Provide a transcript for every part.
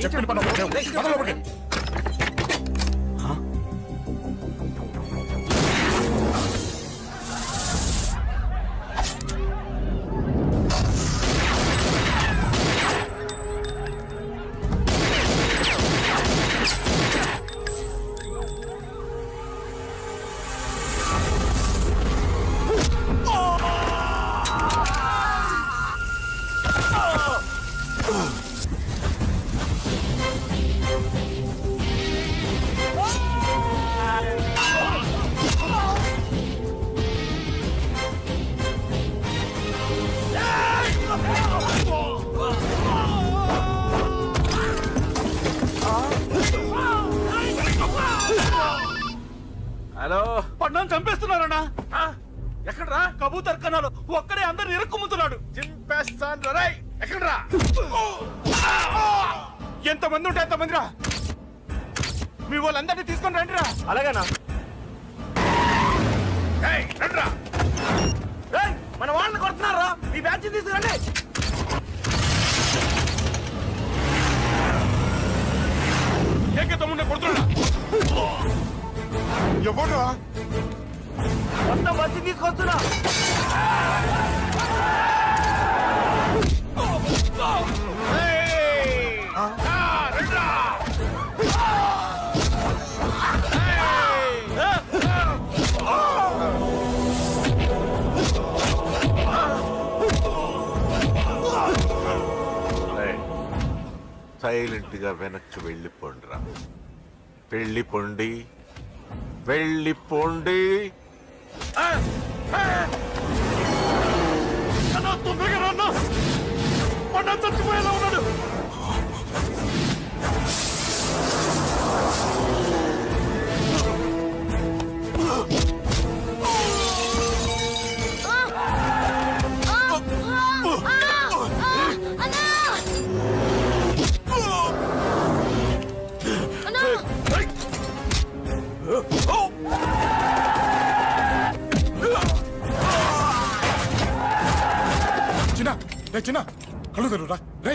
చెప్పిన పని హలో, పడ్డం చంపేస్తున్నారన్నా. ఎక్కడ్రా? కబూతర్ కన్నాలు ఒక్కడే అందరు ఇరుక్కుమ్ముతున్నాడు. చింపేస్తాను రా. ఎక్కడ్రా? ఎంతమంది ఉంటే ఎంతమందిరా? మీ వాళ్ళందరినీ తీసుకొని రండిరా. అలాగేనా? రండిరా. మన వాళ్ళని కొడుతున్నారా? మీ బ్యాచ్ తీసుకురండి. ఏకతమ్ముడిని కొడుతున్నా. ఎవరు మొత్తం బస్సు తీసుకొస్తున్నా. సైలెంట్ గా వెనక్కి వెళ్ళిపోండిరా. వెళ్ళిపోండి, వెళ్ళిపోండి. చచ్చిపోయేలా ఉన్నాడు. చిన్న కళ్ళు తెరురా రే.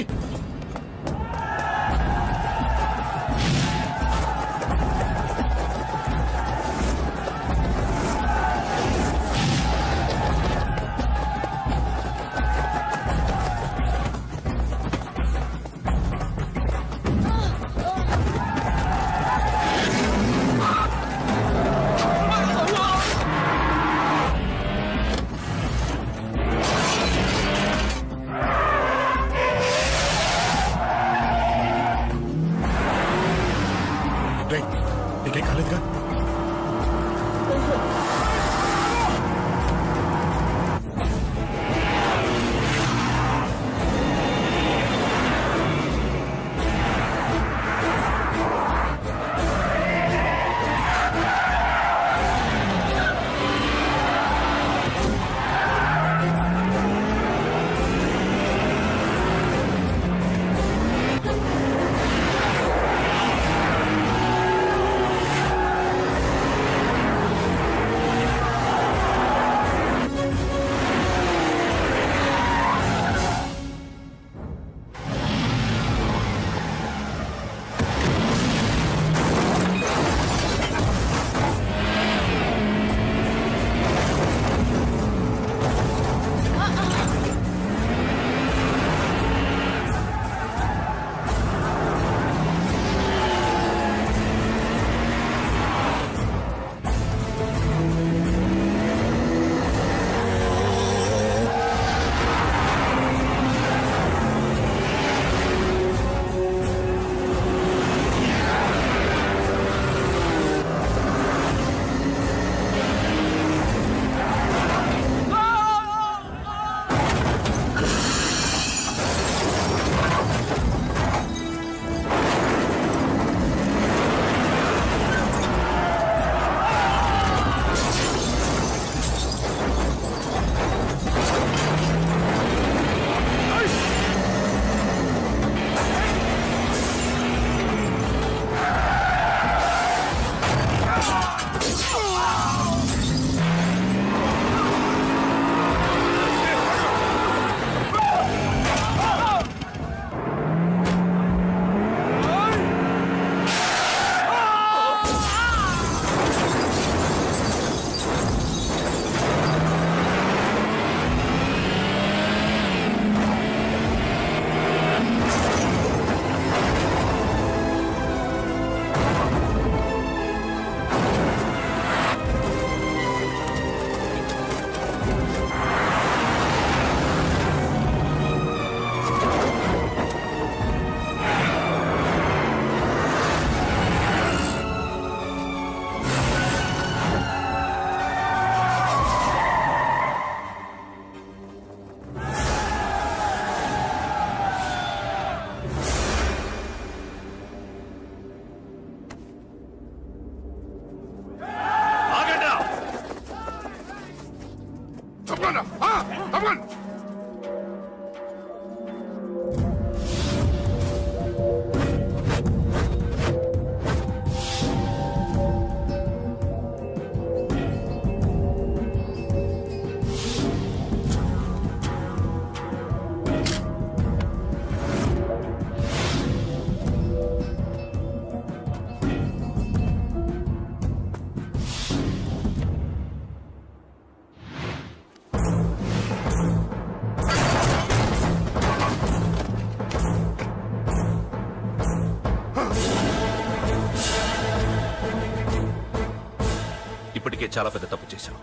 ఇప్పటికే చాలా పెద్ద తప్పు చేశావు.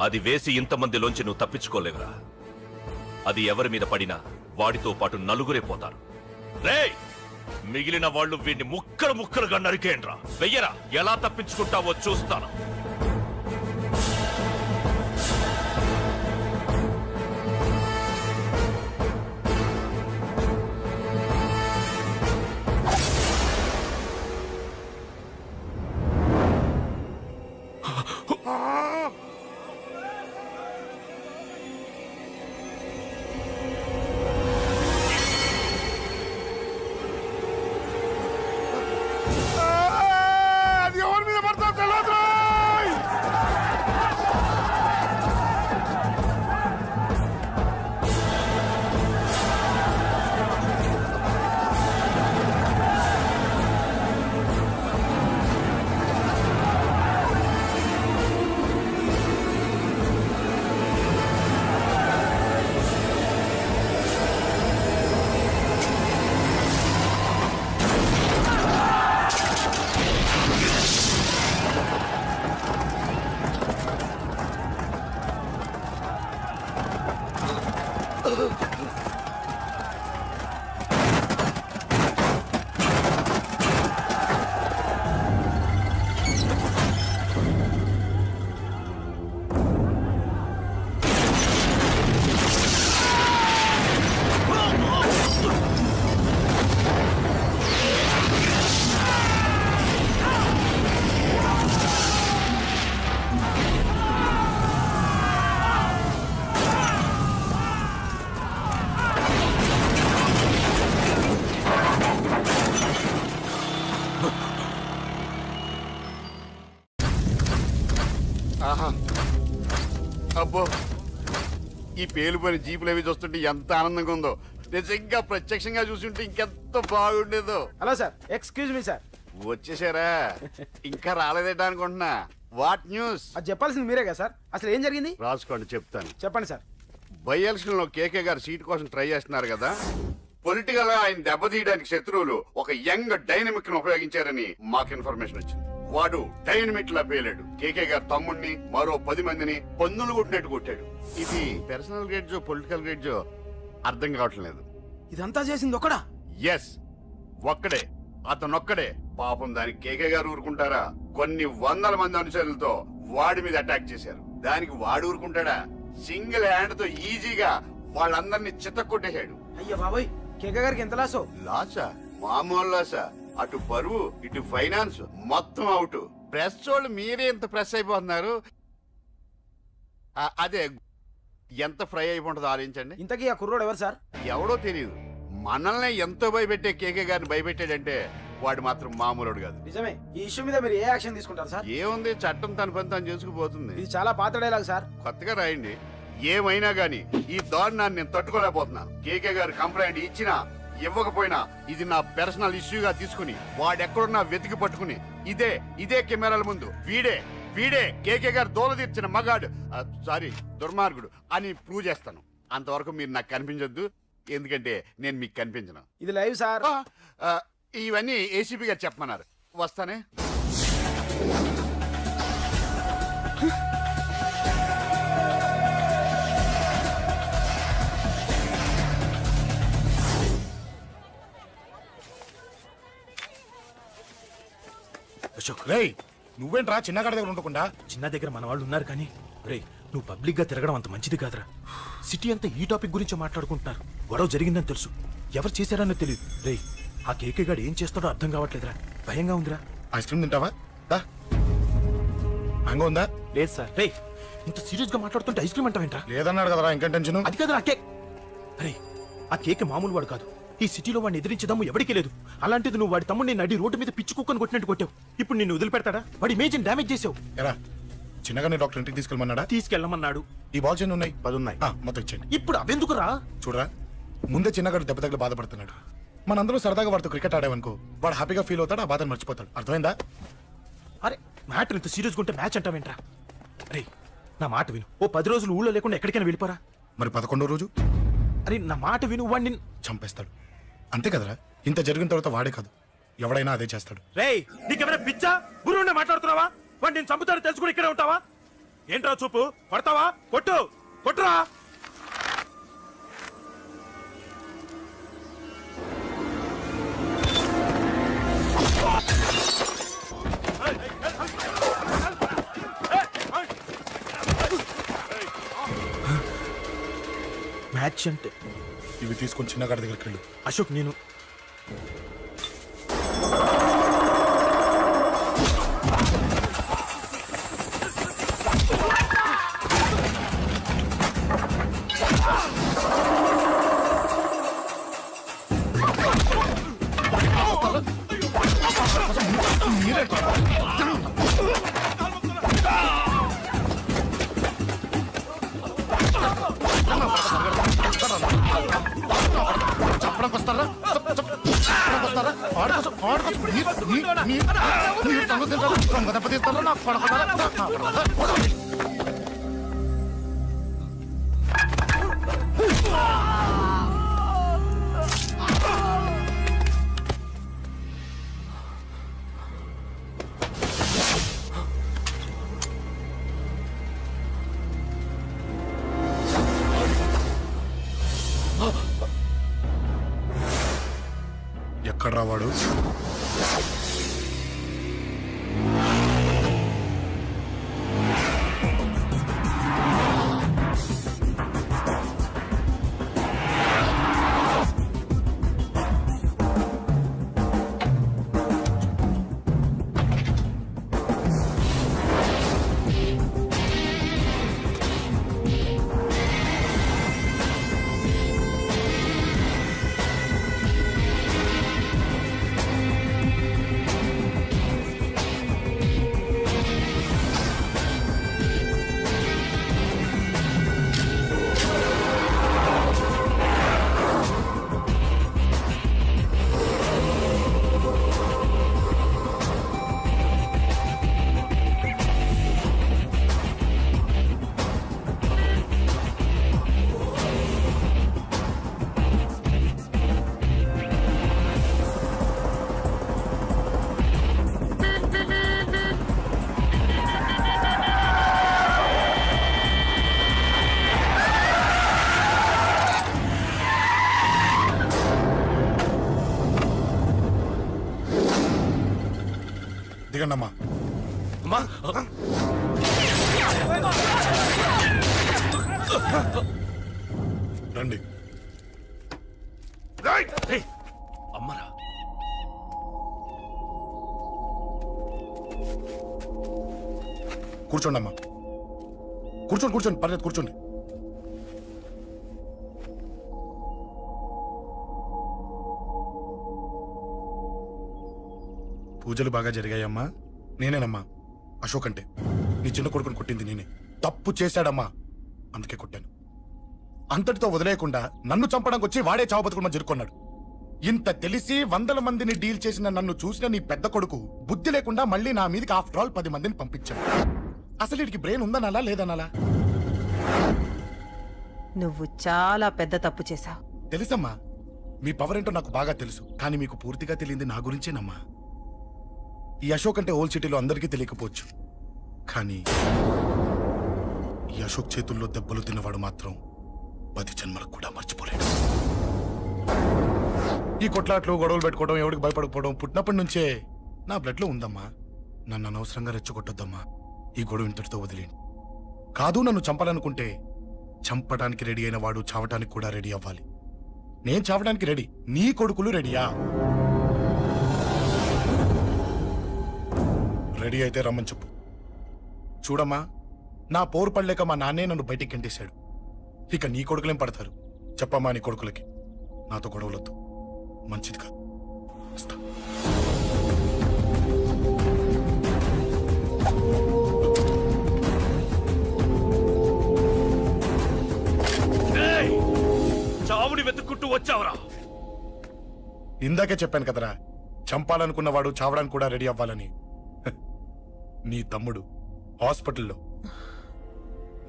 అది వేసి ఇంతమందిలోంచి నువ్వు తప్పించుకోలేవురా. అది ఎవరి మీద పడినా వాడితో పాటు నలుగురే పోతారు. రేయ్, మిగిలిన వాళ్ళు వీడిని ముక్కలు ముక్కలుగా నరికేయండ్రా. వెయ్యరా, ఎలా తప్పించుకుంటావో చూస్తాను. అది ఎవరి మీద పడతా తెలియదు. ఆహా, అబ్బో, ఈ పేలిపోయిన జీపులు అవి చూస్తుంటే ఎంత ఆనందంగా ఉందో. నిజంగా ప్రత్యక్షంగా చూస్తుంటే ఇంకెంత బాగుండేదో. Hello sir, excuse me sir. వచ్చేసారా? ఇంకా రాలేదేటా అనుకుంటున్నా. What news? అది చెప్పాల్సింది మీరే కదా సార్. అసలు ఏం జరిగింది రాసుకోండి, చెప్తాను. చెప్పండి సార్. బై ఎలక్షన్ లో కేకే గారు సీట్ కోసం ట్రై చేస్తున్నారు కదా. పొలిటికల్ గా ఆయన దెబ్బతీయడానికి శత్రువులు ఒక యంగ్ డైనమిక్ ను ఉపయోగించారని మాకు ఇన్ఫర్మేషన్ వచ్చింది. వాడు డైనమిక్ లా పేలాడు. కేకే గారు తమ్ముడిని, మరో 10 మందిని పన్నులు కొట్టినట్టు కొట్టాడు. ఇది పర్సనల్ గ్రేడ్జో పొలిటికల్ గ్రేడ్జో అర్థం కావట్లేదు. ఇదంతా చేసింది ఒకడా? ఎస్, ఒక్కడే, అతనొక్కడే. పాపం దానికి కేకే గారు ఊరుకుంటారా? కొన్ని వందల మంది అనుచరులతో వాడి మీద అటాక్ చేశారు. దానికి వాడు ఊరుకుంటాడా? సింగిల్ హ్యాండ్ తో ఈజీగా వాళ్ళందరినీ చిత్తకొట్టేశాడు. అయ్యో బాబోయ్, కేక గారికి ఎంత లాసో? లాసా? మామూలు లాసా? అటు పరువు, ఇటు ఫైనాన్స్, మొత్తం అవుట్. ప్రెస్ వాళ్ళు మీరే ఎంత ప్రెస్ అయిపోతున్నారు. అదే ఎంత ఫ్రై అయిపోతుందో ఆలోచించండి. ఇంతకీ ఆ కుర్రోడు ఎవరు సార్? ఎవడో తెలియదు. మనల్ని ఎంతో భయపెట్టే కేకే గారిని భయపెట్టాడంటే వాడు మాత్రం మామూలుడు కాదు. నిజమే. ఈ ఇష్యూ మీద మీరు ఏ యాక్షన్ తీసుకుంటారు సార్? ఏముంది, చట్టం తన పని తను చేసుకుపోతుంది. ఇది చాలా పాత డైలాగ్ సార్. కొత్తగా రాయండి. ఏమైనా గానీ ఈ దారుణాన్ని నేను తట్టుకోలేకపోతున్నాను. కేకే గారు కంప్లైంట్ ఇచ్చినా ఇవ్వకపోయినా ఇది నా పర్సనల్ ఇష్యూగా తీసుకుని వాడెక్కడున్నా వెతికి పట్టుకుని ఇదే కెమెరాల ముందు వీడే కేకే గారు దోల తీర్చిన మగాడు, సారీ దుర్మార్గుడు అని ప్రూవ్ చేస్తాను. అంతవరకు మీరు నాకు కనిపించొద్దు, ఎందుకంటే నేను మీకు కనిపించను. ఇది లైవ్ సార్. ఇవన్నీ ఏసీపీ గారు చెప్పమన్నారు. వస్తానే. రేయ్, నువ్వేంట్రా చిన్నగాడి దగ్గర ఉండకుండా? చిన్న దగ్గర మన వాళ్ళు ఉన్నారు కానీ రే, నువ్వు పబ్లిక్ గా తిరగడం అంత మంచిది కాదురా. సిటీ అంతా ఈ టాపిక్ గురించి మాట్లాడుకుంటున్నారు. గొడవ జరిగిందని తెలుసు, ఎవరు చేశారన్నో తెలియదు. రే, ఆ కేకే గాడు ఏం చేస్తాడో అర్థం కావట్లేదురా. భయంగా ఉందిరా. ఐస్ క్రీమ్ తింటావా? దా. మ్యాంగో ఉందా? లేదు సార్. రే, ఇంత సీరియస్ గా మాట్లాడుతుంటే ఐస్ క్రీమ్ అంటావేంట్రా? లేదన్నాడు కదరా, ఇంకా టెన్షన్. అది కాదురా కేక్. రే, ఆ కేక్ మామూలు వాడు కాదు. ఈ సిటీలో వాడిని ఎదిరించదమ్ము ఎవరికీ లేదు. అలాంటిది నువ్వు వాడి తమ్ముడిని నడి రోడ్డు మీద పిచ్చి కుక్కని కొట్టినట్టు కొట్టావు. ఇప్పుడు నిన్ను వదిలిపెడతాడా? వాడి ఇమేజ్ డ్యామేజ్ చేసావు. ఎరా, చిన్నగానే డాక్టర్ ఇంటికి తీసుకెళ్ళమన్నాడా? తీసుకెళ్ళమన్నాడు. ఈ బాల్స్ ఎన్ని ఉన్నాయి? 10 ఉన్నాయి. మొత్తం ఇచ్చేయండి. ఇప్పుడు అవెందుకురా? చూడరా, ముందే చిన్నగాడు దెబ్బ తగిలి బాధపడుతున్నాడు. మనందరూ సరదాగా వాడితో క్రికెట్ ఆడామనుకో, వాడు హ్యాపీగా ఫీల్ అవుతాడు, ఆ బాధను మర్చిపోతాడు. అర్థమైందా? అరే, మ్యాటర్ ఇంత సీరియస్గా ఉంటే మ్యాచ్ అంటావేంట్రా? రే, నా మాట విను. ఓ 10 రోజులు ఊళ్ళో లేకుండా ఎక్కడికైనా వెళ్ళిపోరా. మరి 11వ రోజు? అరే, నా మాట విను. వాడిని చంపేస్తాడు. అంతే కదరా? ఇంత జరిగిన తర్వాత వాడే కాదు, ఎవడైనా అదే చేస్తాడు. రేయ్, నీకెవరైనా పిచ్చా? గురువునే మాట్లాడుతున్నావా? వాడు నేను చంపుతాను తెలుసు కూడా ఇక్కడే ఉంటావా? ఏంట్రా చూపు? కొడతావా? కొట్టు, కొట్టురా. మ్యాచ్ అంటే ఇవి తీసుకొని చిన్నగాడి దగ్గరికి వెళ్ళు. అశోక్ నేను చెప్పడానికి వస్తారా? చెప్పడానికి వస్తారా? ఆడుకోసం ఆడుకోసం మీరు సంగతి తింటారా? దొంగ దెబ్బ తీస్తారా? నాకు పడకుండా ఎక్కడ రావాడు? దిగండమ్మా. అమ్మా రండి. రేయ్, అమ్మరా. కూర్చోండి అమ్మా. కూర్చోండి కూర్చోండి, పర్లేదు కూర్చోండి. పూజలు బాగా జరిగాయమ్మా? నేనేనమ్మా అశోక్ అంటే. నీ చిన్న కొడుకుని కొట్టింది నేనే. తప్పు చేశాడమ్మా, అందుకే కొట్టాను. అంతటితో వదిలేయకుండా నన్ను చంపడానికి వచ్చి వాడే చావు బతుకుని జరుపుకున్నాడు. ఇంత తెలిసి 100 మందిని డీల్ చేసిన నన్ను చూసిన నీ పెద్ద కొడుకు బుద్ధి లేకుండా మళ్ళీ నా మీదకి ఆఫ్టర్ ఆల్ 10 మందిని పంపించాడు. అసలు వీడికి బ్రెయిన్ ఉందనాలా లేదనాలా? నువ్వు చాలా పెద్ద తప్పు చేశావు. తెలుసమ్మా, మీ పవర్ ఏంటో నాకు బాగా తెలుసు. కానీ మీకు పూర్తిగా తెలియంది నా గురించేనమ్మా. ఈ అశోక్ అంటే ఓల్డ్ సిటీలో అందరికీ తెలియకపోవచ్చు, కానీ ఈ అశోక్ చేతుల్లో దెబ్బలు తిన్నవాడు మాత్రం 10 జన్మలకు కూడా మర్చిపోలేడు. ఈ కొట్లాట్లు గొడవలు పెట్టుకోవడం, ఎవరికి భయపడకపోవడం పుట్టినప్పటి నుంచే నా బ్లడ్ లో ఉందమ్మా. నన్ను అనవసరంగా రెచ్చగొట్టొద్దమ్మా. ఈ గొడవ ఇంతటితో వదిలేండి. కాదు, నన్ను చంపాలనుకుంటే చంపడానికి రెడీ అయిన వాడు చావటానికి కూడా రెడీ అవ్వాలి. నేను చావడానికి రెడీ, నీ కొడుకులు రెడీయా? రెడీ అయితే రమ్మని చెప్పు. చూడమ్మా, నా పోరు పడలేక మా నాన్నే నన్ను బయటికి గెంటేశాడు. ఇక నీ కొడుకులేం పడతారు? చెప్పమ్మా నీ కొడుకులకి నాతో గొడవలొద్దు, మంచిది కాదు. వస్తా. రేయ్, చావుని వెతుక్కుంటూ వచ్చావురా. ఇందాకే చెప్పాను కదరా, చంపాలనుకున్నవాడు చావడానికి కూడా రెడీ అవ్వాలని. నీ తమ్ముడు హాస్పిటల్లో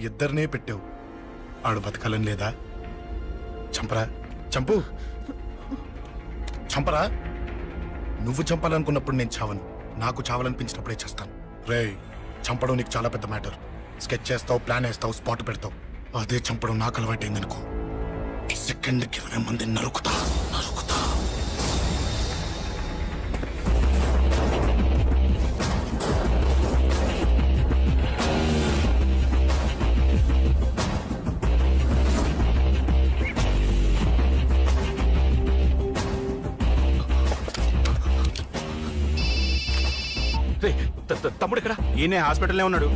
ఇద్దరినే పెట్టావు. ఆడు బతకాలని లేదా? చంపరా, చంపు, చంపరా. నువ్వు చంపాలనుకున్నప్పుడు నేను చావను, నాకు చావాలనిపించినప్పుడే చేస్తాను. రేయ్, చంపడం నీకు చాలా పెద్ద మ్యాటర్. స్కెచ్ చేస్తావు, ప్లాన్ వేస్తావు, స్పాట్ పెడతావు. అదే చంపడం నాకు అలవాటైంది అనుకో. సెకండ్కి 20 మంది నరుకుతా. రేయ్, తమ్ముడు ఎక్కడ? ఈయనే హాస్పిటల్లో ఉన్నాడు.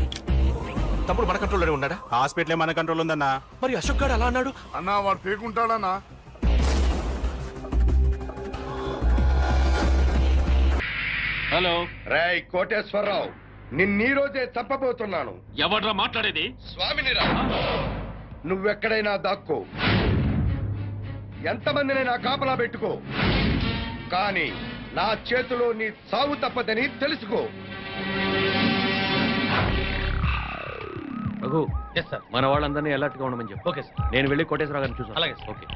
తమ్ముడు మన కంట్రోల్లోనే ఉన్నాడా? హాస్పిటలే మన కంట్రోల్ ఉందన్నా. మరి అశోక్ గారు అలా అన్నాడు. అన్నా వాడు పీకుంటాడన్నా. హలో, రేయ్ కోటేశ్వరరావు, నిన్నీ రోజే చంపబోతున్నాను. ఎవడ్రా మాట్లాడేది? స్వామినిరా, నువ్వెక్కడైనా దాక్కో, ఎంతమందినైనా కాపలా పెట్టుకో, కానీ నా చేతిలో నీ సావు తప్పదని తెలుసుకో. రఘు, ఎస్ సార్, మన వాళ్ళందరినీ అలర్ట్ గా ఉండమని చెప్పు. ఓకే సార్, నేను వెళ్ళి కోటేశ్వరరావు గారిని చూసాను. అలాగే సార్. ఓకే.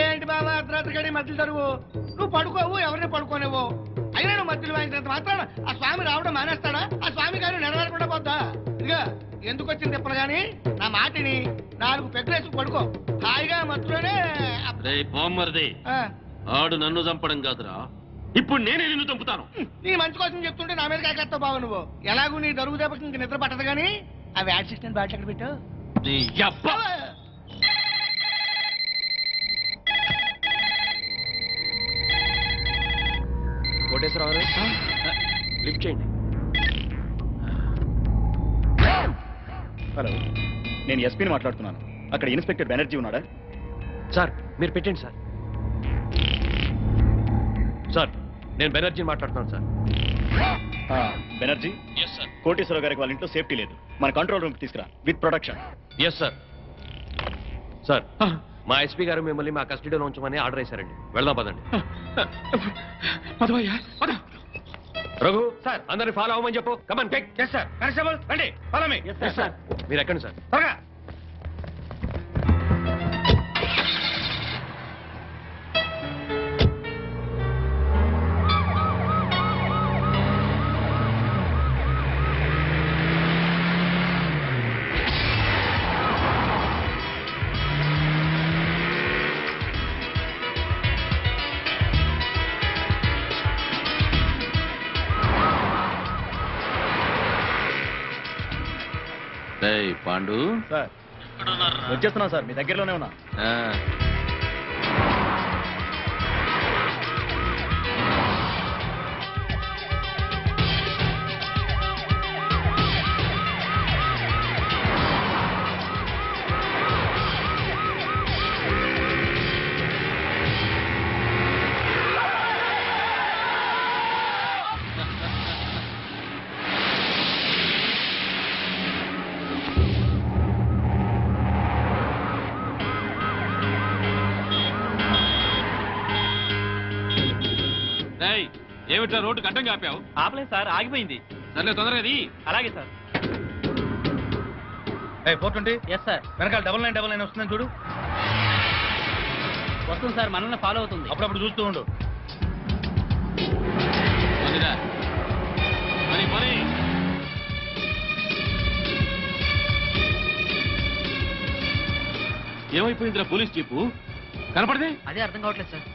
ఏంటి బాబా అర్ధరాత్రి మధ్యలో తరువు? నువ్వు పడుకోవు, ఎవరిని పడుకోనివ్వు. అయినా నువ్వు మధ్యలో వాయించినంత మాత్రాన ఆ స్వామి రావడం మానేస్తాడా? ఆ స్వామి గారు నెరవేరకుండా పోద్దా? ఇదిగా ఎందుకు వచ్చింది తిప్పలు గాని నా మాటిని 4 పెగ్గలేసి పడుకో. హాయిగా మధ్యలోనే బామ్మర్ది, ఆడు నన్ను చంపడం కాదురా, ఇప్పుడు నేనే నిన్ను చంపుతాను. నీ మంచి కోసం చెప్తుంటే నా మీద కాకేస్తావు బాబు నువ్వు. ఎలాగూ నీ దరుగు దెబ్బకి ఇంక నిద్ర పట్టదు గానీ ఆ వ్యాడ్ సిస్టమ్ బ్యాట్ ఎక్కడ పెట్టావు? నీ యబ్బ. కోటేశ్వరరావు గారు, లిఫ్ట్ చేయండి. హలో, నేను ఎస్పీని మాట్లాడుతున్నాను. అక్కడ ఇన్స్పెక్టర్ బెనర్జీ ఉన్నాడా? సార్ మీరు పెట్టండి సార్. సార్ నేను బెనర్జీని మాట్లాడుతున్నాను sir. Banerjee, yes sir. Koteswararao గారికి వాళ్ళ ఇంట్లో సేఫ్టీ లేదు. మన కంట్రోల్ రూమ్కి తీసుకురా with protection. Yes sir. Sir మా ఎస్పీ గారు మిమ్మల్ని మా కస్టడీలో ఉంచమని ఆర్డర్ వేశారండి. వెళ్దాం పదండి. రఘు సార్, అందరిని ఫాలో అవ్వమని చెప్పు. Come on pick. Yes sir. Constable రండి, ఫాలో మీ. Yes sir. మీరు ఎక్కండి సార్. త్వరగా. పాండు సార్ వచ్చేస్తున్నా సార్, మీ దగ్గరలోనే ఉన్నా. ఏమిట్రా రోడ్డు గడ్డం కాపావు? ఆపలేదు సార్, ఆగిపోయింది. సర్లే తొందరగా అది. అలాగే సార్. 420. Yes sir. వెనకాల 9999 వస్తుందని చూడు. వస్తుంది సార్, మనల్ని ఫాలో అవుతుంది. అప్పుడప్పుడు చూస్తూ ఉండు. పోనీరా. పోనీ. ఏమైపోయిందిరా పోలీస్ జీపు? కనపడదే? అదే అర్థం కావట్లేదు సార్.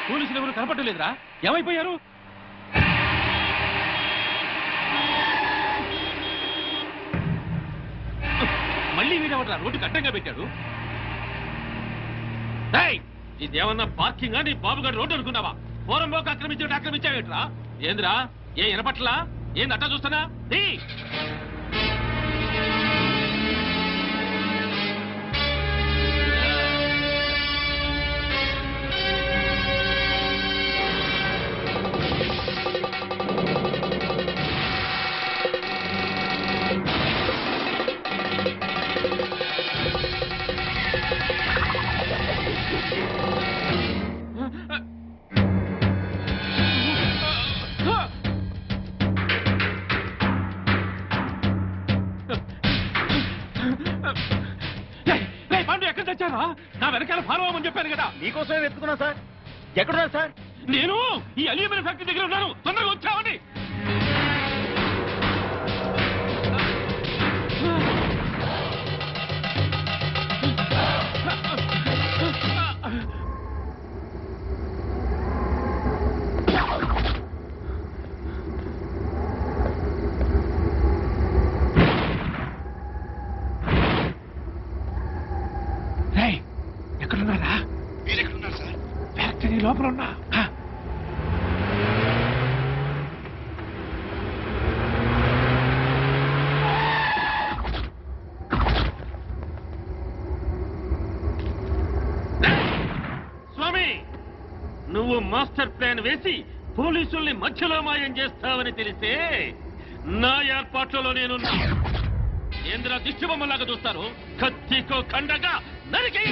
పోలీసులు ఎవరు కనపడలేదురా? ఏమైపోయారు? మళ్ళీ వీడెవడరా రోడ్డు గడ్డంగా పెట్టాడు? ఇదేమన్నా పార్కింగ్ నీ బాబుగారు రోడ్డు అనుకున్నావా? పోరంబోకు ఆక్రమించావేట్రా? ఏందిరా, ఏ వినపట్లా? ఏంది అట్టా చూస్తానా? చచ్చారా? నా వెనకాల ఫాలో అవ్వమని చెప్పాను కదా. మీకోసమే వెతుకున్నా సార్. ఎక్కడున్నారు సార్? నేను ఈ అల్యూమినియం ఫ్యాక్టరీ దగ్గర ఉన్నాను. తొందరగా వచ్చావని. ఎక్కడున్నారా? మీరెక్కడున్నారు సార్? ఫ్యాక్టరీ లోపల ఉన్నా. స్వామి, నువ్వు మాస్టర్ ప్లాన్ వేసి పోలీసుల్ని మధ్యలో మాయం చేస్తావని తెలిస్తే నా ఏర్పాట్లలో నేనున్నా. ఏంద్ర దిష్టిబొమ్మలాగా చూస్తారు? కత్తికో ఖండగా నరికి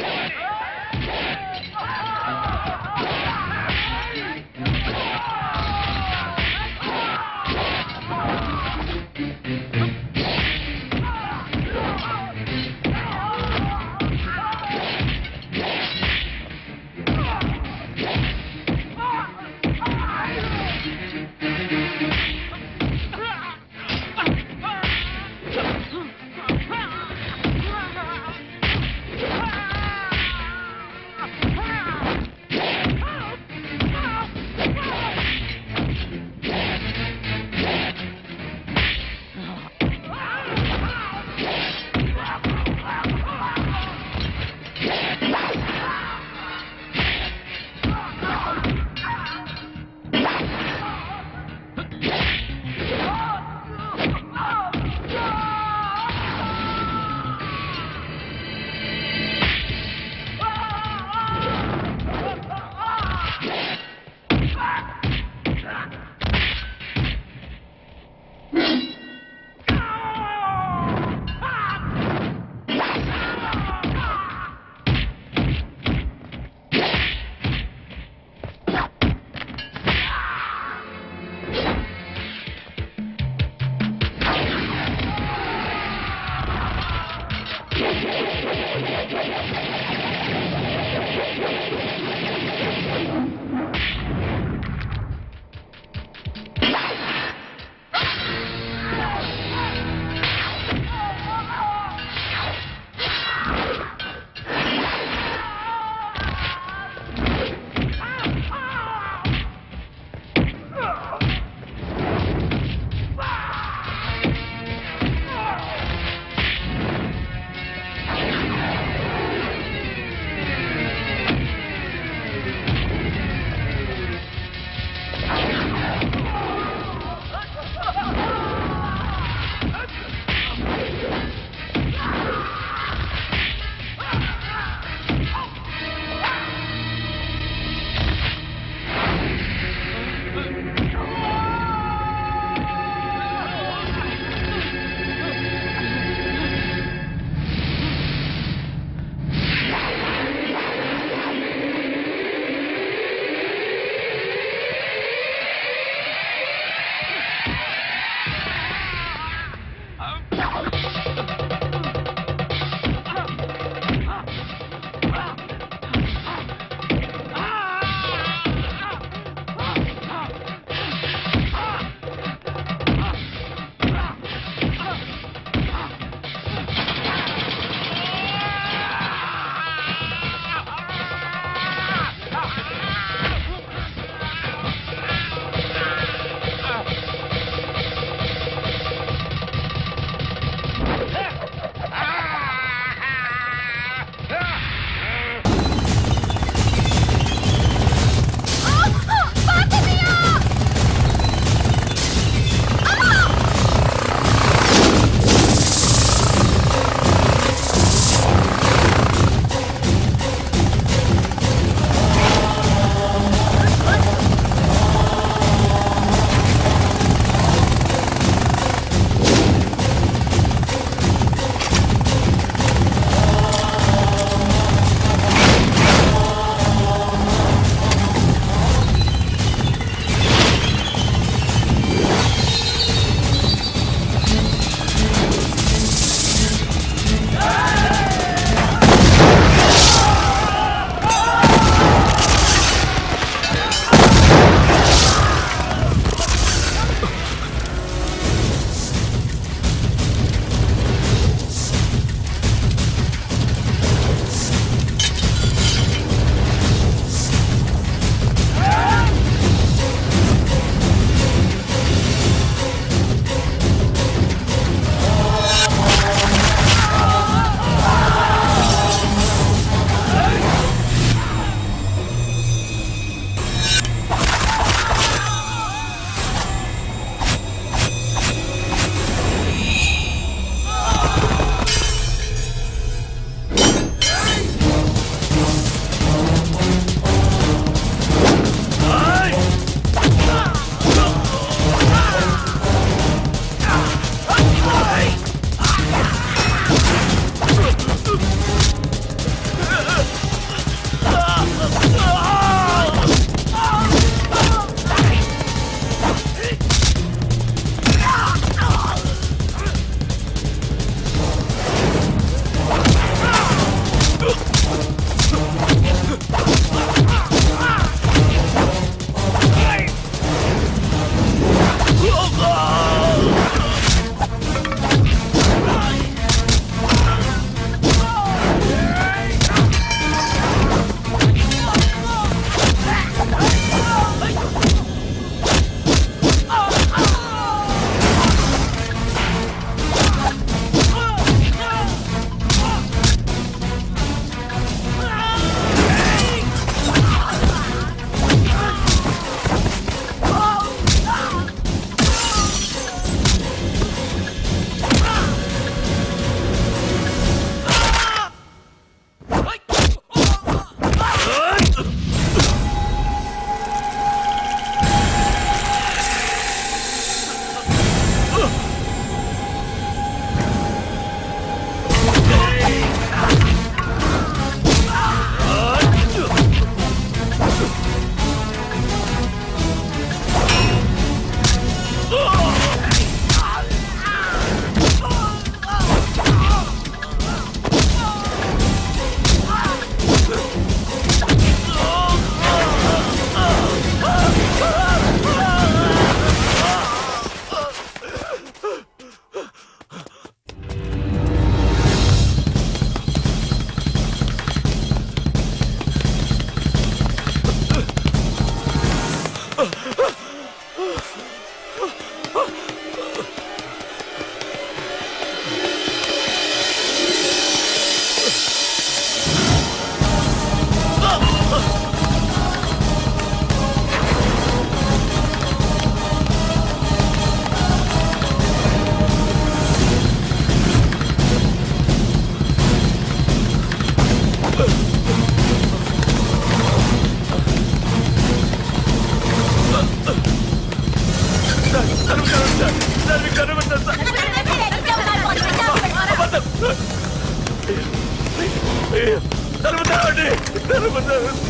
అయ్యో, తలుపు తెరవండి, తలుపు తెరవండి.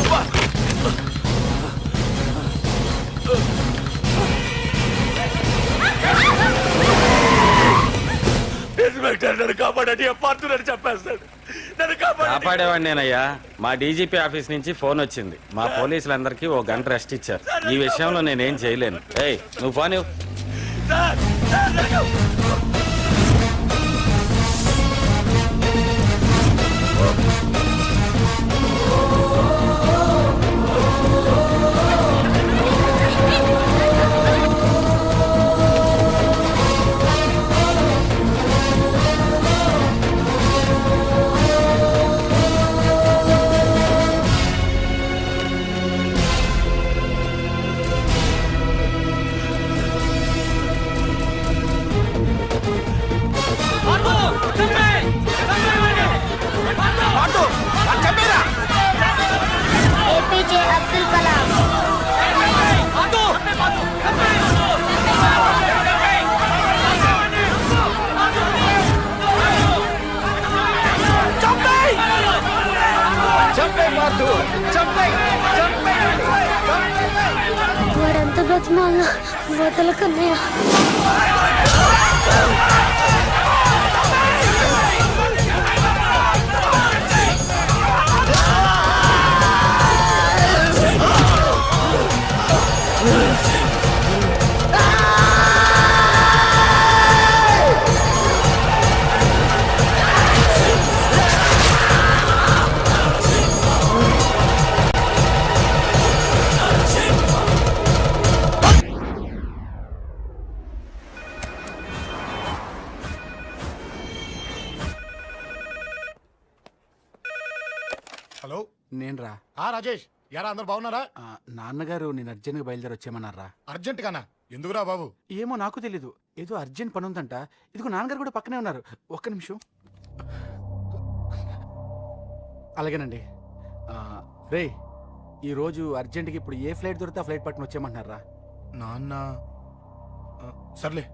అమ్మా. ఇన్స్పెక్టర్ నన్ను కాపాడండి, పాడుతున్నాడు చెప్పేస్తాడు. నన్ను కాపాడండి. కాపాడేవాడిని నేనయ్యా. మా డీజీపీ ఆఫీస్ నుంచి ఫోన్ వచ్చింది. మా పోలీసులందరికీ ఓ గంట రెస్ట్ ఇచ్చారు. ఈ విషయంలో నేనేం చేయలేను. ఏయ్ నువ్వు పోనీ. సార్, సార్, నన్ను- ఏపీజే అబ్దుల్ కలాం. వాడంత బతిమాల వదలకన్నయ్య. హలో, నేను రా. రాజేష్, యారా అందరు బాగున్నారా? నాన్నగారు నేను అర్జెంట్గా బయలుదేరి వచ్చేయమన్నారా? అర్జెంట్ గానా? ఎందుకురా బాబు? ఏమో నాకు తెలీదు. ఏదో అర్జెంట్ పని ఉందంట. ఇదిగో నాన్నగారు కూడా పక్కనే ఉన్నారు. ఒక్క నిమిషం. అలాగేనండి. రే, ఈరోజు అర్జెంట్కి ఇప్పుడు ఏ ఫ్లైట్ దొరికితే ఆ ఫ్లైట్ పట్టుకుని వచ్చేయమంటున్నారా? నాన్న సర్లే.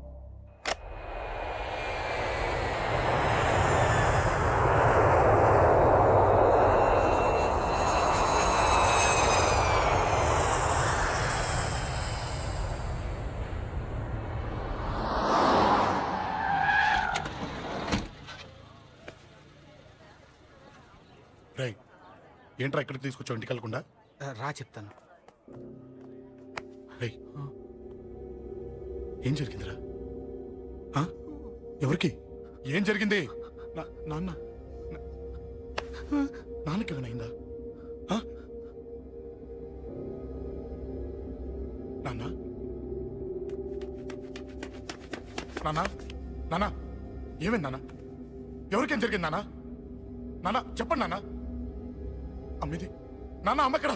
రై, ఏంట్రా ఇక్కడికి తీసుకొచ్చావు ఇంటికి వెళ్ళకుండా? రా చెప్తాను. రై, ఏం జరిగిందిరా? ఆ? ఎవరికి ఏం జరిగింది? నాన్న నాన్నకి ఏమైనా నాన్న నాన్న నాన్న ఏమైంది నాన్న? ఎవరికేం జరిగింది నాన్న? నాన్న చెప్పండి నాన్న. అమ్మిది నాన్న, అమ్మ ఎక్కడ?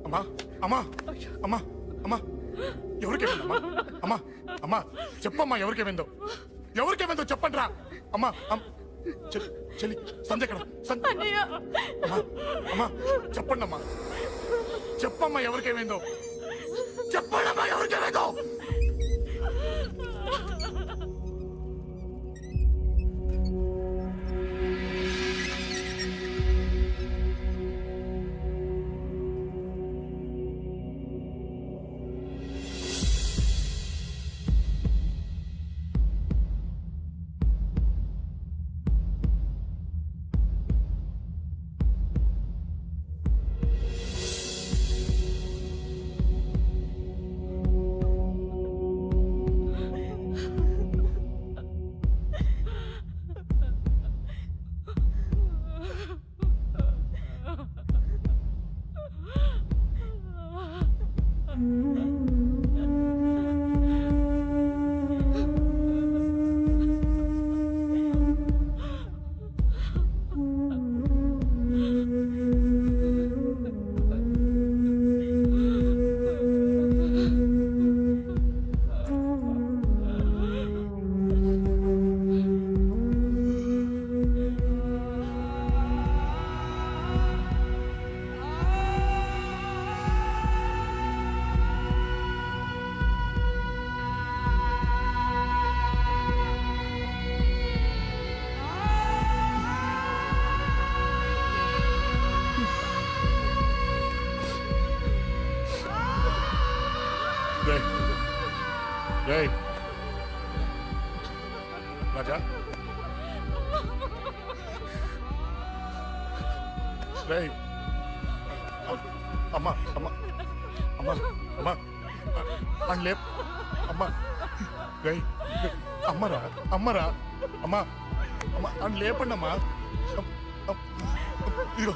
అమ్మా అమ్మా అమ్మా అమ్మా ఎవరికేమైందమ్మా? అమ్మా అమ్మా చెప్పమ్మా, ఎవరికేమైందో? ఎవరికేమైందో చెప్పండి రా. అమ్మా చెల్లి సంజయ్ ఎక్కడ? అమ్మా అమ్మా చెప్పండి అమ్మా, చెప్పమ్మా ఎవరికేమైందో? చెప్పండి అమ్మా ఎవరికేమైందో? రేయ్ రాజా రేయ్ అమ్మా అమ్మా అమ్మా అమ్మా అని లేప్ అమ్మా రేయ్ అమ్మరా అమ్మరా అమ్మా అమ్మా అని లేపండి అమ్మా ఇదిగో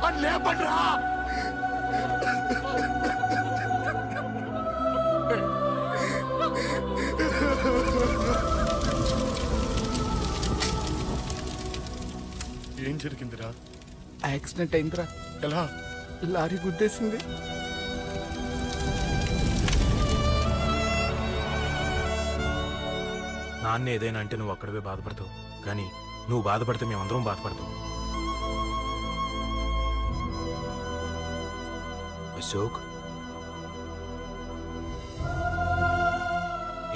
అని లేపండ్రా ఏం జరిగిందిరా? యాక్సిడెంట్ అయిందిరా. ఎలా? లారీ గుద్దేసింది. నాన్న ఏదైనా అంటే నువ్వు అక్కడవే బాధపడతావు, కానీ నువ్వు బాధపడితే మేమందరం బాధపడతాం. అశోక్,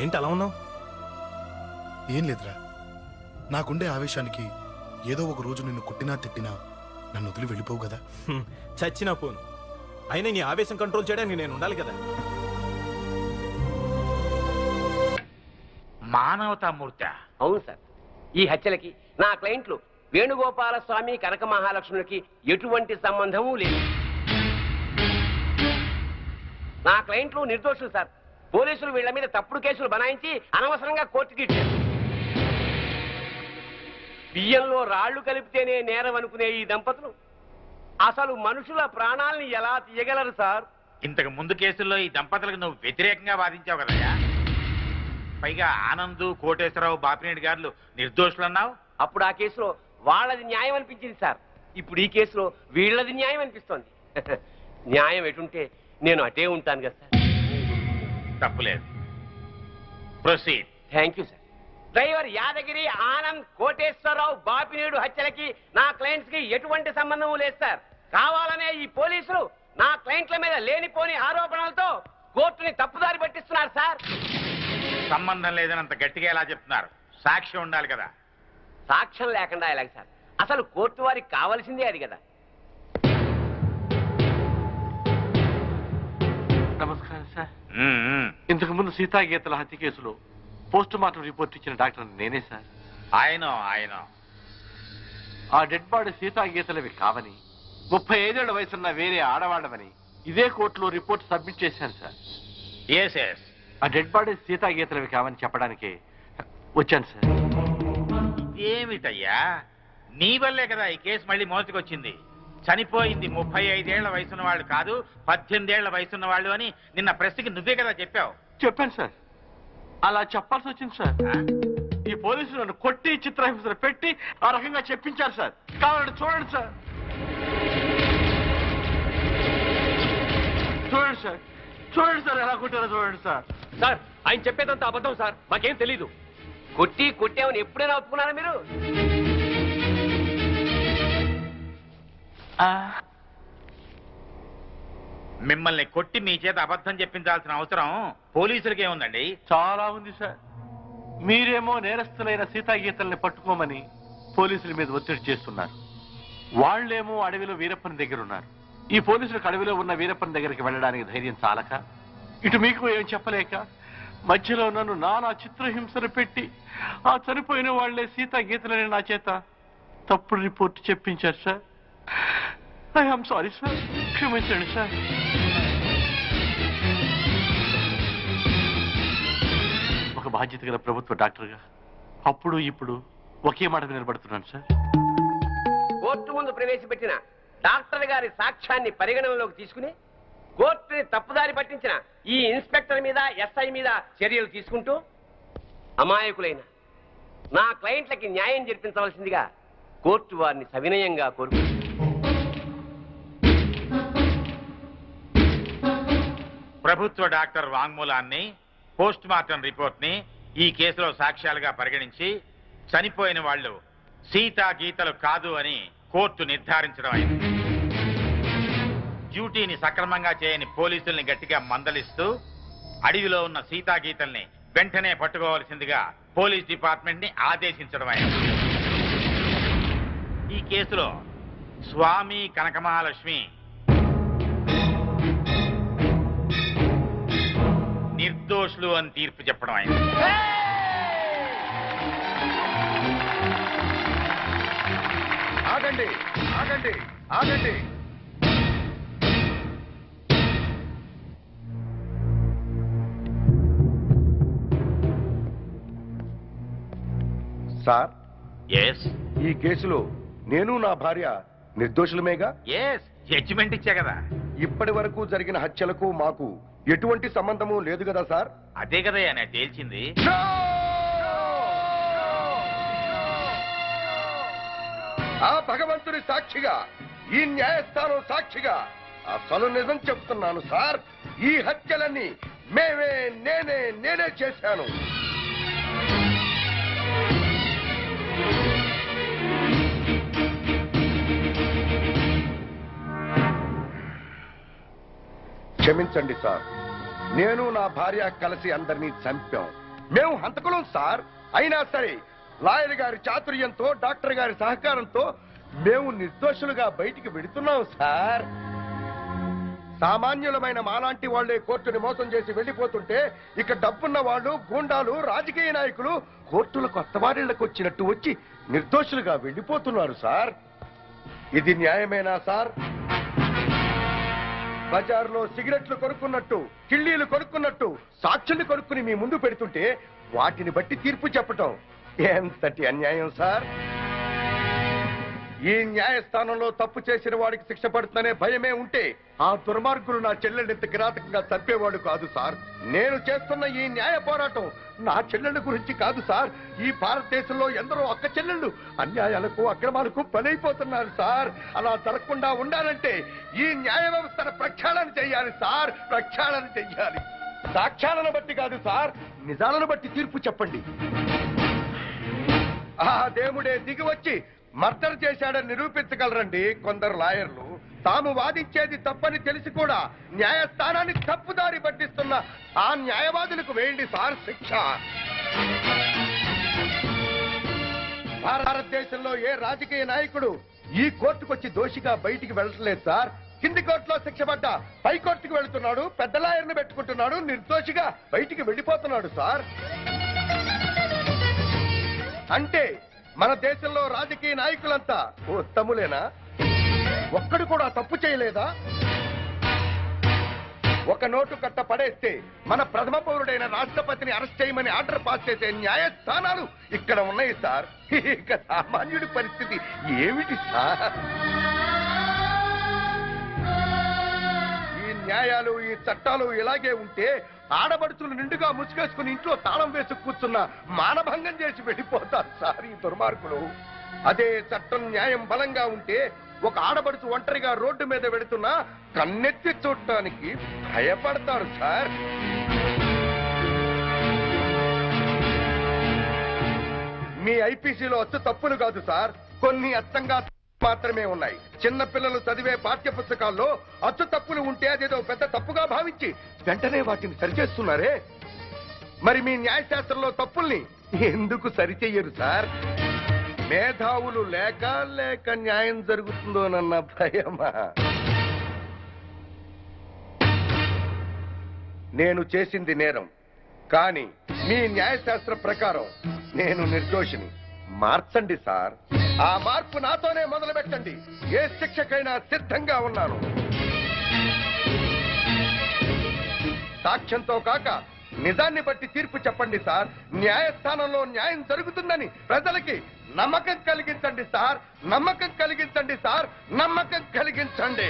ఏంటి అలా ఉన్నావు? ఏం లేదురా, నాకుండే ఆవేశానికి ఏదో ఒక రోజు నిన్ను కొట్టినా తిట్టినా నన్ను వదిలి వెళ్ళిపోవు కదా. చచ్చినా పోను, అయినా నీ ఆవేశం కంట్రోల్ చేయడానికి నేను ఉండాలి కదా. మానవతామూర్తి. అవును సార్, ఈ హత్యలకి నా క్లయింట్లు వేణుగోపాల స్వామి కనక మహాలక్ష్ములకి ఎటువంటి సంబంధము లేదు. నా క్లయింట్లు నిర్దోషులు సార్. పోలీసులు వీళ్ళ మీద తప్పుడు కేసులు బనాయించి అనవసరంగా కోర్టుకి ఇచ్చారు. బియ్యంలో రాళ్లు కలిపితేనే నేరం అనుకునే ఈ దంపతులు అసలు మనుషుల ప్రాణాలని ఎలా తీయగలరు సార్? ఇంతకు ముందు కేసుల్లో ఈ దంపతులకు నువ్వు వ్యతిరేకంగా వాదించావు కదయ్యా. పైగా ఆనంద్, కోటేశ్వరరావు, బాపినేని గారు నిర్దోషులు అన్నావు. అప్పుడు ఆ కేసులో వాళ్ళది న్యాయం అనిపించింది సార్. ఇప్పుడు ఈ కేసులో వీళ్ళది న్యాయం అనిపిస్తోంది. న్యాయం ఎటుంటే నేను అటే ఉంటాను కదా సార్. తప్పులేదు. Proceed. Thank you sir. Driver Yadagiri, Anand, Koteswararao, Bapineedu హత్యలకి నా క్లయింట్స్ కి ఎటువంటి సంబంధం లేదు సార్. కావాలనే ఈ పోలీసులు నా క్లయింట్ల మీద లేనిపోని ఆరోపణలతో కోర్టుని తప్పుదారి పట్టిస్తున్నారు సార్. సంబంధం లేదని అంత గట్టిగా ఎలా చెప్తున్నారు? సాక్ష్యం ఉండాలి కదా. సాక్ష్యం లేకుండా ఎలాగ సార్? అసలు కోర్టు వారికి కావాల్సిందే అది కదా. నమస్కారం సార్. ఇంతకు ముందు సీతాగీతల హత్య కేసులో పోస్ట్ మార్టం రిపోర్ట్ ఇచ్చిన డాక్టర్ నేనే సార్. ఆయన ఆ డెడ్ బాడీ సీతాగీతలవి కావని, 35 ఏళ్ల వయసున్న వేరే ఆడవాళ్ళమని ఇదే కోర్టులో రిపోర్ట్ సబ్మిట్ చేశాను సార్. ఆ డెడ్ బాడీ సీతాగీతలవి కావని చెప్పడానికి వచ్చాను సార్. ఇదేమిటయ్యా, నీ వల్లే కదా ఈ కేసు మళ్ళీ మోసుకొచ్చింది. చనిపోయింది 35 ఏళ్ల వయసున్న వాళ్ళు కాదు, 18 ఏళ్ల వయసున్న వాళ్ళు అని నిన్న ప్రెస్కి నువ్వే కదా చెప్పావు. చెప్పాను సార్. అలా చెప్పాల్సి వచ్చింది సార్. ఈ పోలీసులు నన్ను కొట్టి చిత్రహింసలు పెట్టి ఆ రకంగా చెప్పించారు సార్. కావాలంటే చూడండి సార్. చూడండి సార్, చూడండి సార్, ఎలా కొట్టారో చూడండి సార్. సార్, ఆయన చెప్పేదంతా అబద్ధం సార్. మాకేం తెలీదు. కొట్టామని ఎప్పుడైనా ఒప్పుకున్నారా మీరు? మిమ్మల్ని కొట్టి మీ చేత అబద్ధం చెప్పించాల్సిన అవసరం పోలీసులకే ఉందండి. చాలా ఉంది సార్. మీరేమో నేరస్తులైన సీతాగీతల్ని పట్టుకోమని పోలీసుల మీద ఒత్తిడి చేస్తున్నారు. వాళ్లేమో అడవిలో వీరప్పని దగ్గర ఉన్నారు. ఈ పోలీసులకు అడవిలో ఉన్న వీరప్పని దగ్గరికి వెళ్ళడానికి ధైర్యం చాలక, ఇటు మీకు ఏం చెప్పలేక మధ్యలో నన్ను నానా చిత్రహింసలు పెట్టి ఆ చనిపోయిన వాళ్లే సీతాగీతలని నా చేత తప్పుడు రిపోర్ట్ చెప్పించారు సార్. ఐఎమ్ సారీ సార్, క్షమించండి సార్. ఒక బాధ్యత గల ప్రభుత్వ డాక్టర్గా అప్పుడు ఇప్పుడు ఒకే మాట నిలబడుతున్నాను సార్. కోర్టు ముందు ప్రవేశపెట్టిన డాక్టర్ గారి సాక్ష్యాన్ని పరిగణనలోకి తీసుకుని కోర్టుని తప్పుదారి పట్టించిన ఈ ఇన్స్పెక్టర్ మీద, ఎస్ఐ మీద చర్యలు తీసుకుంటూ అమాయకులైన నా క్లయింట్లకి న్యాయం జరిపించవలసిందిగా కోర్టు వారిని సవినయంగా కోరుకుంది. ప్రభుత్వ డాక్టర్ వాంగ్మూలాన్ని, పోస్ట్ మార్టం రిపోర్ట్ ని ఈ కేసులో సాక్ష్యాలుగా పరిగణించి చనిపోయిన వాళ్ళు సీతా గీతలు కాదు అని కోర్టు నిర్ధారించడం అయింది. డ్యూటీని సక్రమంగా చేయని పోలీసుల్ని గట్టిగా మందలిస్తూ అడవిలో ఉన్న సీతా గీతల్ని వెంటనే పట్టుకోవాల్సిందిగా పోలీస్ డిపార్ట్మెంట్ ని ఆదేశించడం అయింది. ఈ కేసులో స్వామి కనకమహాలక్ష్మి నిర్దోషులు అని తీర్పు చెప్పడం అయింది. ఆగండి ఆగండి ఆగండి. సార్, ఎస్ ఈ కేసులో నేను నా భార్య నిర్దోషులమేగా? ఎస్, జడ్జిమెంట్ ఇచ్చా కదా. ఇప్పటి వరకు జరిగిన హత్యలకు మాకు ఎటువంటి సంబంధము లేదు కదా సార్? అదే కదా నేను తేల్చింది. ఆ భగవంతుని సాక్షిగా, ఈ న్యాయస్థానం సాక్షిగా అసలు నిజం చెప్తున్నాను సార్. ఈ హత్యలన్నీ నేనే చేశాను. క్షమించండి సార్, నేను నా భార్య కలిసి అందరినీ చంపాం. మేము హంతకులం సార్. అయినా సరే లాయర్ గారి చాతుర్యంతో, డాక్టర్ గారి సహకారంతో మేము నిర్దోషులుగా బయటికి వెడుతున్నాం సార్. సామాన్యులమైన మాలాంటి వాళ్లే కోర్టుని మోసం చేసి వెళ్లిపోతుంటే ఇక డబ్బున్న వాళ్ళు, గూండాలు, రాజకీయ నాయకులు కోర్టులకు అత్తవారిళ్లకు వచ్చినట్టు వచ్చి నిర్దోషులుగా వెళ్లిపోతున్నారు సార్. ఇది న్యాయమేనా సార్? బజార్లో సిగరెట్లు కొనుక్కున్నట్టు, కిళ్ళీలు కొనుక్కున్నట్టు సాక్షుల్ని కొనుక్కుని మీ ముందు పెడుతుంటే వాటిని బట్టి తీర్పు చెప్పటం ఎంతటి అన్యాయం సార్. ఈ న్యాయస్థానంలో తప్పు చేసిన వాడికి శిక్ష పడుతుందనే భయమే ఉంటే ఆ దుర్మార్గులు నా చెల్లెల్ని ఇంత కిరాతకంగా చంపేవాడు కాదు సార్. నేను చేస్తున్న ఈ న్యాయ పోరాటం నా చెల్లెళ్ళ గురించి కాదు సార్. ఈ భారతదేశంలో ఎందరో అక్క చెల్లెళ్ళు అన్యాయాలకు, అక్రమాలకు బలైపోతున్నారు సార్. అలా జరగకుండా ఉండాలంటే ఈ న్యాయ వ్యవస్థను ప్రక్షాళన చెయ్యాలి సార్, ప్రక్షాళన చెయ్యాలి. సాక్ష్యాలను బట్టి కాదు సార్, నిజాలను బట్టి తీర్పు చెప్పండి. ఆ దేవుడే దిగి వచ్చి మర్డర్ చేశాడని నిరూపించగలరండి కొందరు లాయర్లు. తాము వాదించేది తప్పని తెలిసి కూడా న్యాయస్థానాన్ని తప్పుదారి పట్టిస్తున్న ఆ న్యాయవాదులకు వేయండి సార్ శిక్ష. భారతదేశంలో ఏ రాజకీయ నాయకుడు ఈ కోర్టుకొచ్చి దోషిగా బయటికి వెళ్ళట్లేదు సార్. కింది కోర్టులో శిక్ష పడ్డ పై కోర్టుకు వెళుతున్నాడు, పెద్ద లాయర్ని పెట్టుకుంటున్నాడు, నిర్దోషిగా బయటికి వెళ్ళిపోతున్నాడు సార్. అంటే మన దేశంలో రాజకీయ నాయకులంతా ఉత్తములేనా? ఒక్కడు కూడా తప్పు చేయలేదా? ఒక నోటు కట్ట పడేస్తే మన ప్రథమ పౌరుడైన రాష్ట్రపతిని అరెస్ట్ చేయమని ఆర్డర్ పాస్ చేసే న్యాయస్థానాలు ఇక్కడ ఉన్నాయి సార్. ఇక సామాన్యుడి పరిస్థితి ఏమిటి సార్? ఈ న్యాయాలు, ఈ చట్టాలు ఇలాగే ఉంటే ఆడబడుచులు నిండుగా ముసుగేసుకుని ఇంట్లో తాళం వేసి కూర్చున్న మానభంగం చేసి వెళ్ళిపోతారు సార్ ఈ దుర్మార్గులు. అదే చట్టం, న్యాయం బలంగా ఉంటే ఒక ఆడబడుచు ఒంటరిగా రోడ్డు మీద వెడుతున్నా కన్నెత్తి చూడటానికి భయపడతారు సార్. మీ ఐపీసీలో అచ్చు తప్పులు కాదు సార్, కొన్ని అచ్చంగా మాత్రమే ఉన్నాయి. చిన్న పిల్లలు చదివే పాఠ్య పుస్తకాల్లో అచ్చు తప్పులు ఉంటే అదేదో పెద్ద తప్పుగా భావించి వెంటనే వాటిని సరిచేస్తున్నారే. మరి మీ న్యాయశాస్త్రంలో తప్పుల్ని ఎందుకు సరిచెయ్యరు సార్? మేధావులు లేక న్యాయం జరుగుతుందోనన్న భయమా? నేను చేసింది నేరం, కానీ మీ న్యాయశాస్త్ర ప్రకారం నేను నిర్దోషిని. మార్చండి సార్. ఆ మార్పు నాతోనే మొదలు పెట్టండి. ఏ శిక్షకైనా సిద్ధంగా ఉన్నాను. సాక్ష్యంతో కాక నిజాన్ని బట్టి తీర్పు చెప్పండి సార్. న్యాయస్థానంలో న్యాయం జరుగుతుందని ప్రజలకి నమ్మకం కలిగించండి సార్. నమ్మకం కలిగించండి సార్. నమ్మకం కలిగించండి.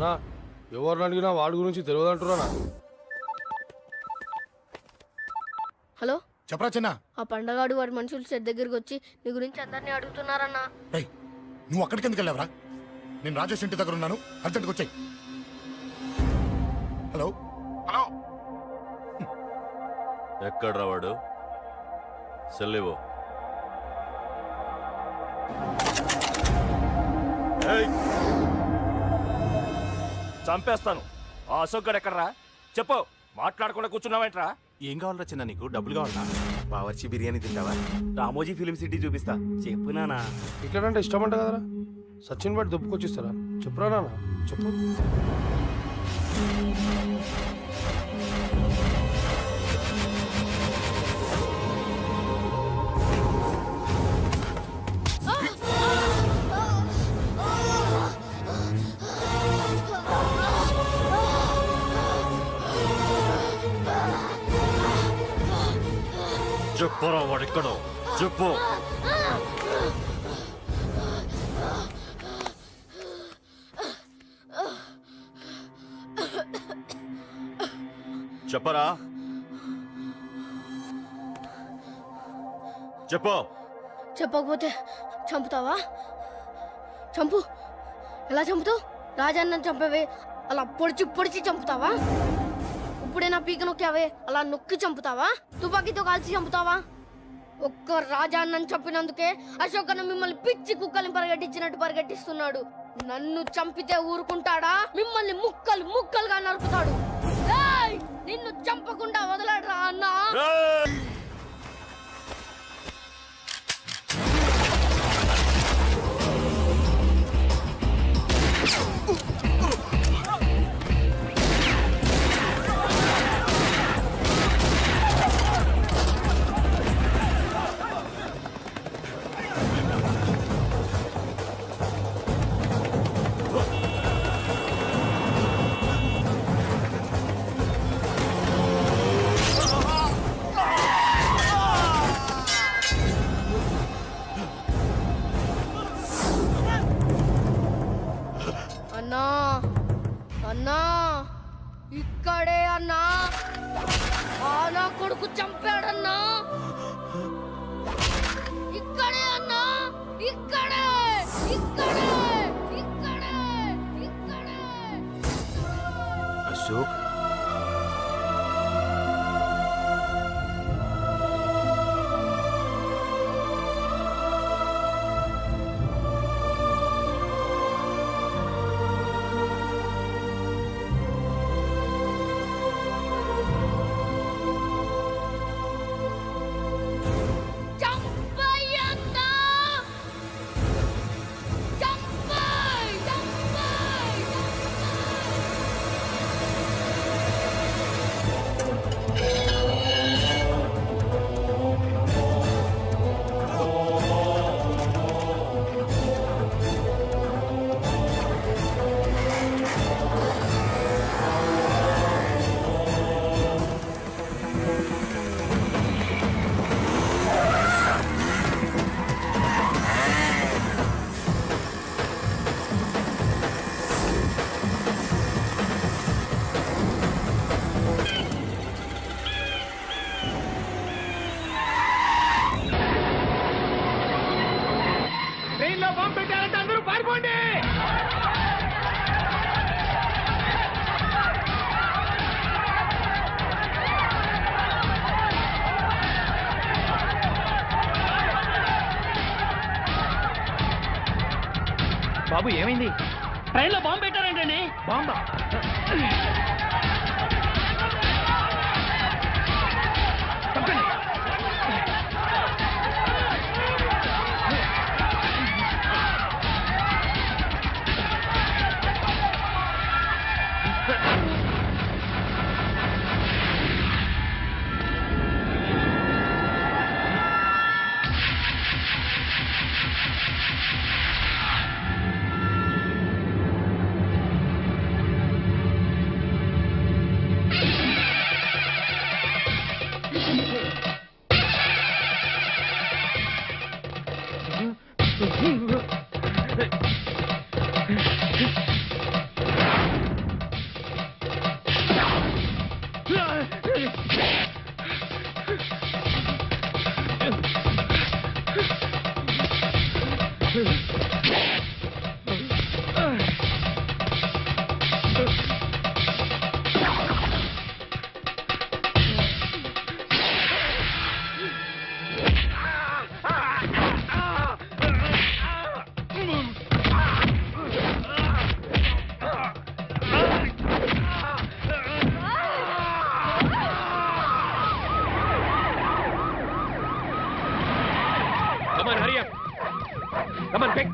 అన్నా ఎవరిని అడిగినా వాడి గురించి తెలియదు అంటున్నా. హలో చెప్పరా చిన్న. ఆ పండగాడు వాడి మనుషులు సెట్ దగ్గరికి వచ్చి నీ గురించి అందరినీ అడుగుతున్నారన్నా. రేయ్ నువ్వు అక్కడికి ఎందుకు వెళ్ళావరా? నేను రాజేష్ ఇంటి దగ్గర ఉన్నాను, అర్జెంట్గా వచ్చాయి. హలో హలో ఎక్కడ్రా వాడు? సెల్లివో. చంపేస్తాను. ఆ అశోక్ గడు ఎక్కడ్రా? చెప్పు. మాట్లాడకుండా కూర్చున్నావేంట్రా? ఏం కావాలరా చిన్న? నీకు డబ్బులు కావాలా? బావర్చి బిర్యానీ తింటావా? రామోజీ ఫిలిం సిటీ చూపిస్తా. చెప్పు నానా. ఇట్లంటే ఇష్టం అంట కదరా. సచిన్ బట్టి దుప్పుకొచ్చిస్తారా? చెప్పురా నాన్న చెప్పు. చెప్పురా వాడెక్కడో చెప్పు. చెప్పరా చెప్పు. చెప్పకపోతే చంపుతావా? చంపు. ఎలా చంపుతావు? రాజాన్న చంపవే అలా పొడిచి పొడిచి చంపుతావా? ఇప్పుడే నా పీక నొక్కావే అలా నొక్కి చంపుతావా? తుపాకీతో కాల్చి చంపుతావా? ఒక్క రాజాన్నని చంపినందుకే అశోక్ అన్న మిమ్మల్ని పిచ్చి కుక్కల్ని పరిగెట్టించినట్టు పరిగెట్టిస్తున్నాడు. నన్ను చంపితే ఊరుకుంటాడా? మిమ్మల్ని ముక్కలు ముక్కలుగా నరుకుతాడు. ఏయ్! నిన్ను చంపకుండా వదలడరా అన్నా. అన్నా అన్నా ఇక్కడే అన్నా. నా కొడుకు చంపాడన్నా. ఇక్కడే అన్నా. ఇక్కడే ఇక్కడే ఇక్కడే ఇక్కడే. అశోక్ ట్రైన్లో బాంబు పెట్టారంటే అందరూ పారిపోండి. బాబు ఏమైంది? ట్రైన్లో బాంబు పెట్టారంటండి. బాంబా? Come on, hurry up. Come on, quick.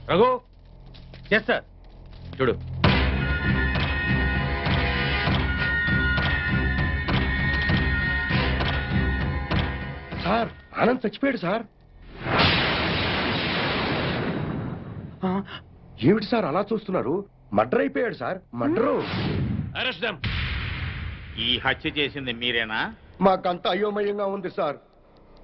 Raghu, yes sir. చూడు, సార్ ఆనంద్ చచ్చిపోయాడు సార్. ఏమిటి సార్ అలా చూస్తున్నారు? మర్డర్ అయిపోయాడు సార్, మర్డరు. Arrest them. ఈ హత్య చేసింది మీరేనా? మాకంత అయోమయంగా ఉంది సార్.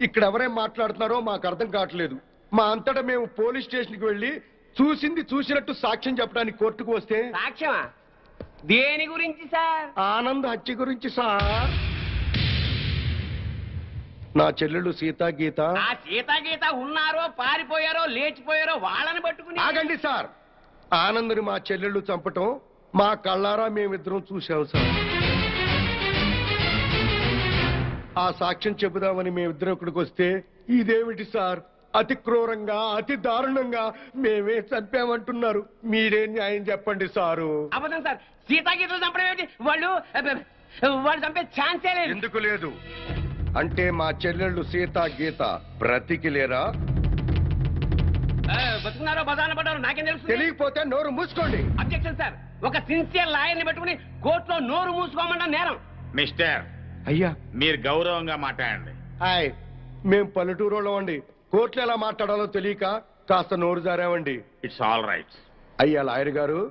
ఇక్కడ ఎవరేం మాట్లాడుతున్నారో మాకు అర్థం కావట్లేదు. మా అంతటా మేము పోలీస్ స్టేషన్కి వెళ్ళి చూసింది చూసినట్టు సాక్ష్యం చెప్పడానికి కోర్టుకు వస్తే సాక్ష్యమా? దేని గురించి సార్? ఆనంద్ హత్య గురించి సార్. నా చెల్లెళ్ళు సీతా గీత. ఆ సీతాగీత ఉన్నారో పారిపోయారో లేచిపోయారో వాళ్ళని పట్టుకుని. ఆగండి సార్. ఆనంద్ని మా చెల్లెళ్ళు చంపటం మా కళ్ళారా మేమిద్దరం చూసాం సార్. ఆ సాక్ష్యం చెబుదామని మేమిద్దరం ఇక్కడికి వస్తే ఇదేమిటి సార్, అతి క్రూరంగా అతి దారుణంగా మేమే చంపామంటున్నారు. మీరే న్యాయం చెప్పండి సారు. అబద్ధం సార్. సీతాగీతలు చంపడం ఏమిటి? వాళ్ళు చంపే ఛాన్సే లేదు. ఎందుకు లేదు అంటే మా చెల్లెళ్ళు సీతా గీత బ్రతికి లేరా? బతుకున్నారో బదాన పడ్డారో నాకేం తెలుసు. తెలియకపోతే నోరు మూసుకోండి. Objection sir. ఒక సిన్సియర్ లాయర్ని పెట్టుకుని కోర్టులో నోరు మూసుకోమన్న నేరం. మిస్టర్, అయ్యా మీరు గౌరవంగా మాట్లాడండి. హాయ్, మేం పల్లెటూరు అండి. కోర్టులో ఎలా మాట్లాడాలో తెలియక కాస్త నోరు జారామండి. It's all right. అయ్యా లాయర్ గారు,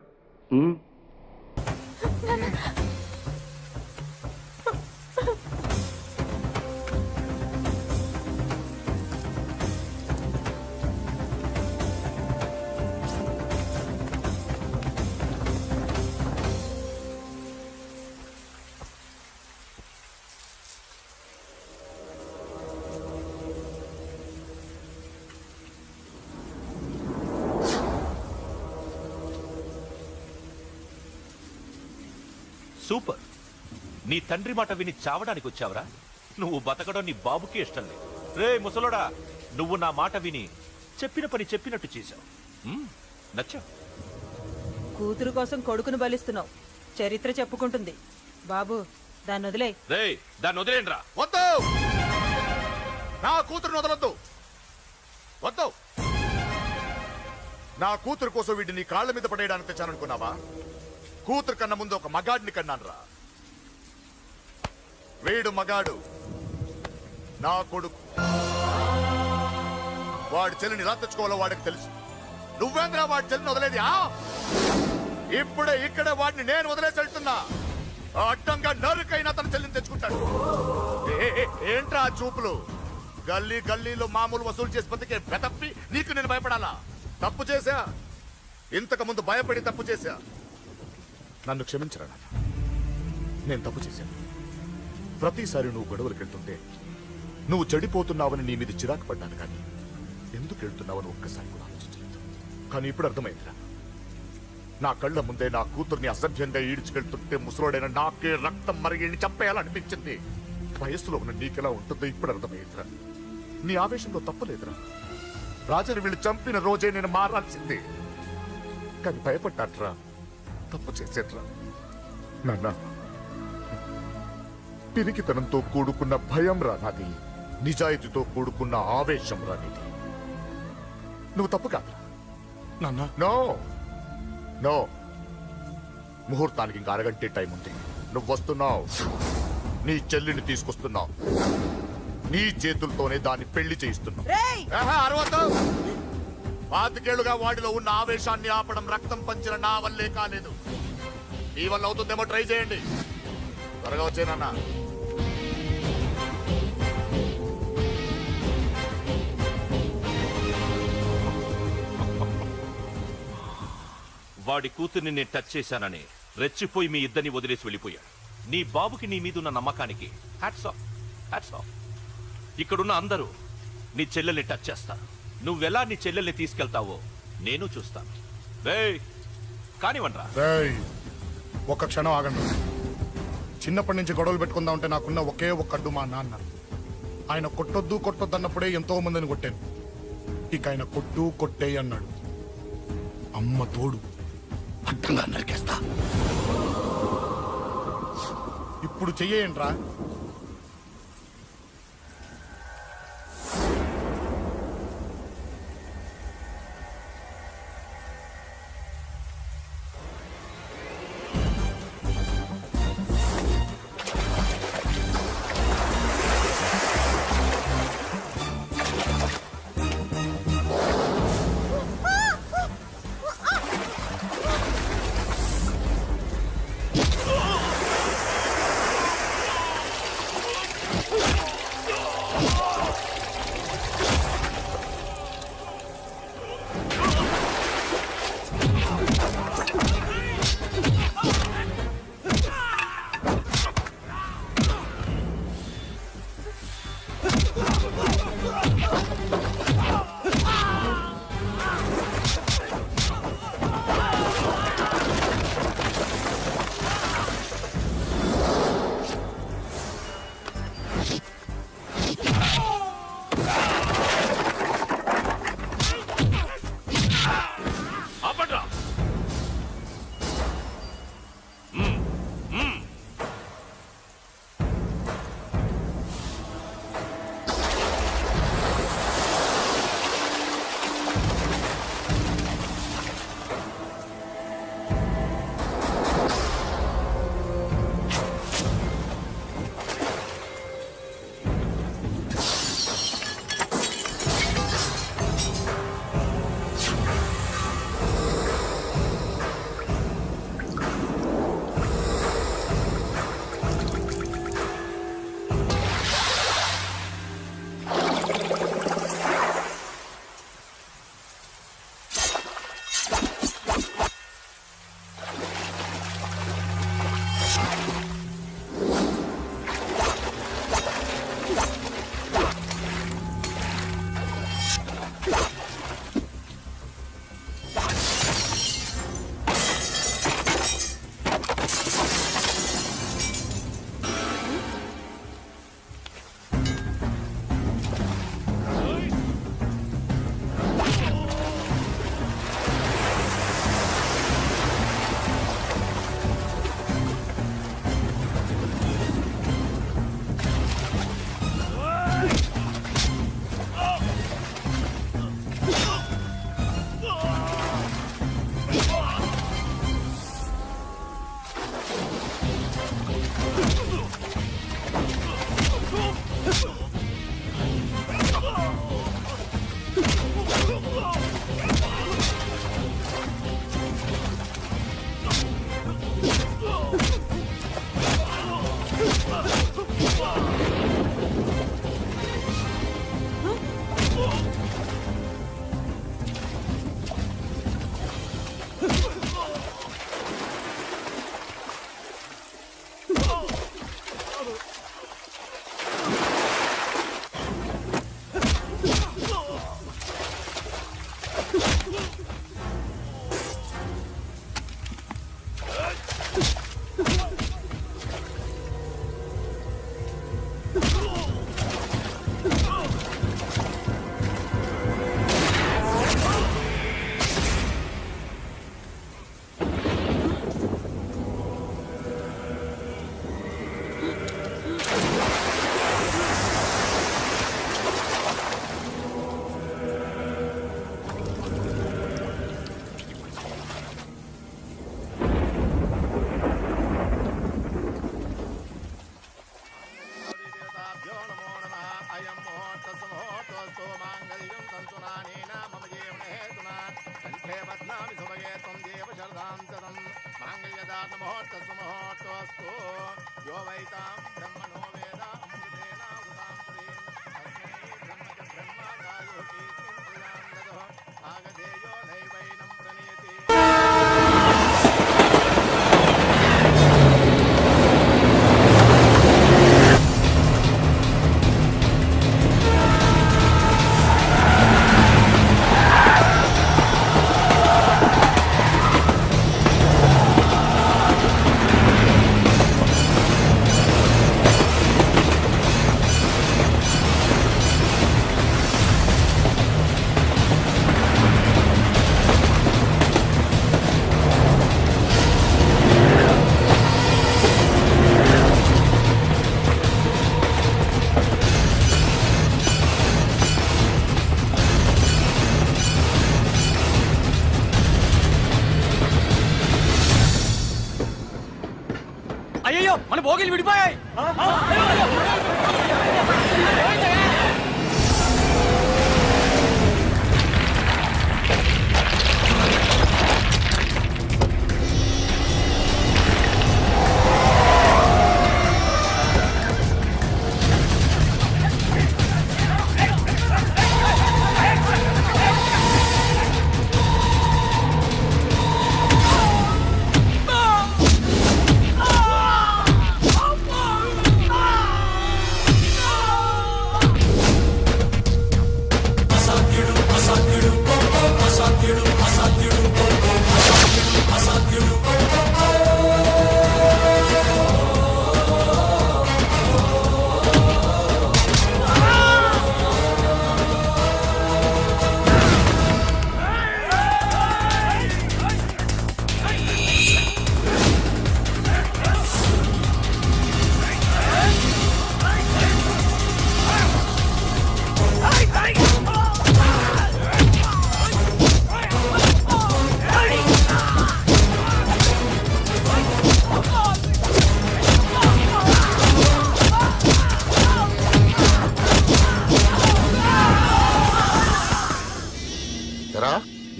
సూపర్. నీ తండ్రి మాట విని చావడానికి వచ్చావరా? నువ్వు బతకడం నీ బాబుకి ఇష్టం లేదు. రే ముసలోడా, నువ్వు నా మాట విని చెప్పిన పని చెప్పినట్టు చేశావు. నచ్చా? కూతురు కోసం కొడుకును బలిస్తున్నావు. చరిత్ర చెప్పుకుంటుంది. బాబు, దాన్ని వదిలే. రే, దాన్ని వదిలేండ్రా. వద్దు, నా కూతురుని వదలొద్దు. వద్దు. నా కూతురు కోసం వీడిని నీ కాళ్ళ మీద పడేయడానికి తెచ్చాననుకున్నావా? కూతురు కన్నా ముందు ఒక మగాడిని కన్నాను రా. వీడు మగాడు, నా కొడుకు. వాడి చెల్లిని ఎలా తెచ్చుకోవాలో వాడికి తెలుసు. నువ్వేంద్రా వాడి చెల్లిని వదిలేది? ఇప్పుడే ఇక్కడే వాడిని నేను వదిలేసి వెళ్తున్నా. అడ్డంగా నరుకైనా తన చెల్లిని తెచ్చుకుంటాడు. ఏంట్రా ఆ చూపులు? గల్లీ గల్లీలో మామూలు వసూలు చేసి బతికే బెతప్పి నీకు నేను భయపడాలా? తప్పు చేశా, ఇంతకు ముందు భయపడి తప్పు చేశా. నన్ను క్షమించరా నాన్న. నేను తప్పు చేశాను. ప్రతిసారి నువ్వు గొడవలకు వెళ్తుంటే నువ్వు చెడిపోతున్నావని నీ మీద చిరాకు పడ్డాను, కానీ ఎందుకు వెళ్తున్నావని ఒక్కసారి కూడా ఆలోచించలేదు. కానీ ఇప్పుడు అర్థమైందిరా, నా కళ్ళ ముందే నా కూతుర్ని అసభ్యంగా ఈడ్చుకెళ్తుంటే ముసలోడైన నాకే రక్తం మరిగి చంపేయాలనిపించింది. వయస్సులో ఉన్న నీకెలా ఉంటుందో ఇప్పుడు అర్థమైందిరా. నీ ఆవేశంలో తప్పలేదురా. రాజని వీళ్ళు చంపిన రోజే నేను మారాల్సిందే. కానీ భయపడ్డాట్రా, తప్పు చేసేట్రా. నాన్న, పిరికితనంతో కూడుకున్న భయం రా నాది, నిజాయితీతో కూడుకున్న ఆవేశం రా నీది. నువ్వు తప్పు కాదురా నాన్న. నో నో, ముహూర్తానికి ఇంకా అరగంటే టైం ఉంది. నువ్వు వస్తున్నావు, నీ చెల్లిని తీసుకొస్తున్నావు, నీ చేతులతోనే దాన్ని పెళ్లి చేయిస్తున్నావు. అరవద్దు. 25 ఏళ్లుగా వాడిలో ఉన్న ఆవేశాన్ని ఆపడం రక్తం పంచిన నా వల్లే కాలేదు. మీ వల్ల అవుతుందేమో ట్రై చేయండి. త్వరగా వచ్చేనన్నా. వాడి కూతుర్ని నేను టచ్ చేశానని రెచ్చిపోయి మీ ఇద్దరిని వదిలేసి వెళ్ళిపోయాడు. నీ బాబుకి నీ మీదున్న నమ్మకానికి హ్యాట్స్ ఆఫ్, హ్యాట్స్ ఆఫ్. ఇక్కడున్న అందరూ నీ చెల్లెల్ని టచ్ చేస్తారు. నువ్వెలా నీ చెల్లెల్ని తీసుకెళ్తావో నేను చూస్తాను. కానివ్వండ్రా. ఒక్క క్షణం ఆగండి. చిన్నప్పటి నుంచి గొడవలు పెట్టుకుందాం అంటే నాకున్న ఒకే ఒక్క అడ్డు మా నాన్న. ఆయన కొట్టొద్దు కొట్టొద్దు అన్నప్పుడే ఎంతో మందిని కొట్టాను. ఇక ఆయన కొట్టు కొట్టే అన్నాడు. అమ్మ తోడు అడ్డంగా నరికేస్తా. ఇప్పుడు చెయ్యండ్రా. ఉదాంతరం మాంగళ్యదాన ముహూర్తస్సు యో వైతాం బ్రహ్మణో వేద అమృతేన ఉదాం పురీం తస్మై బ్రహ్మజ బ్రహ్మగాయోగీసుందదో ఆగధేయో నైవైనం ప్రణయతి. అయ్యో మన భోగిలు విడిపోయాయి.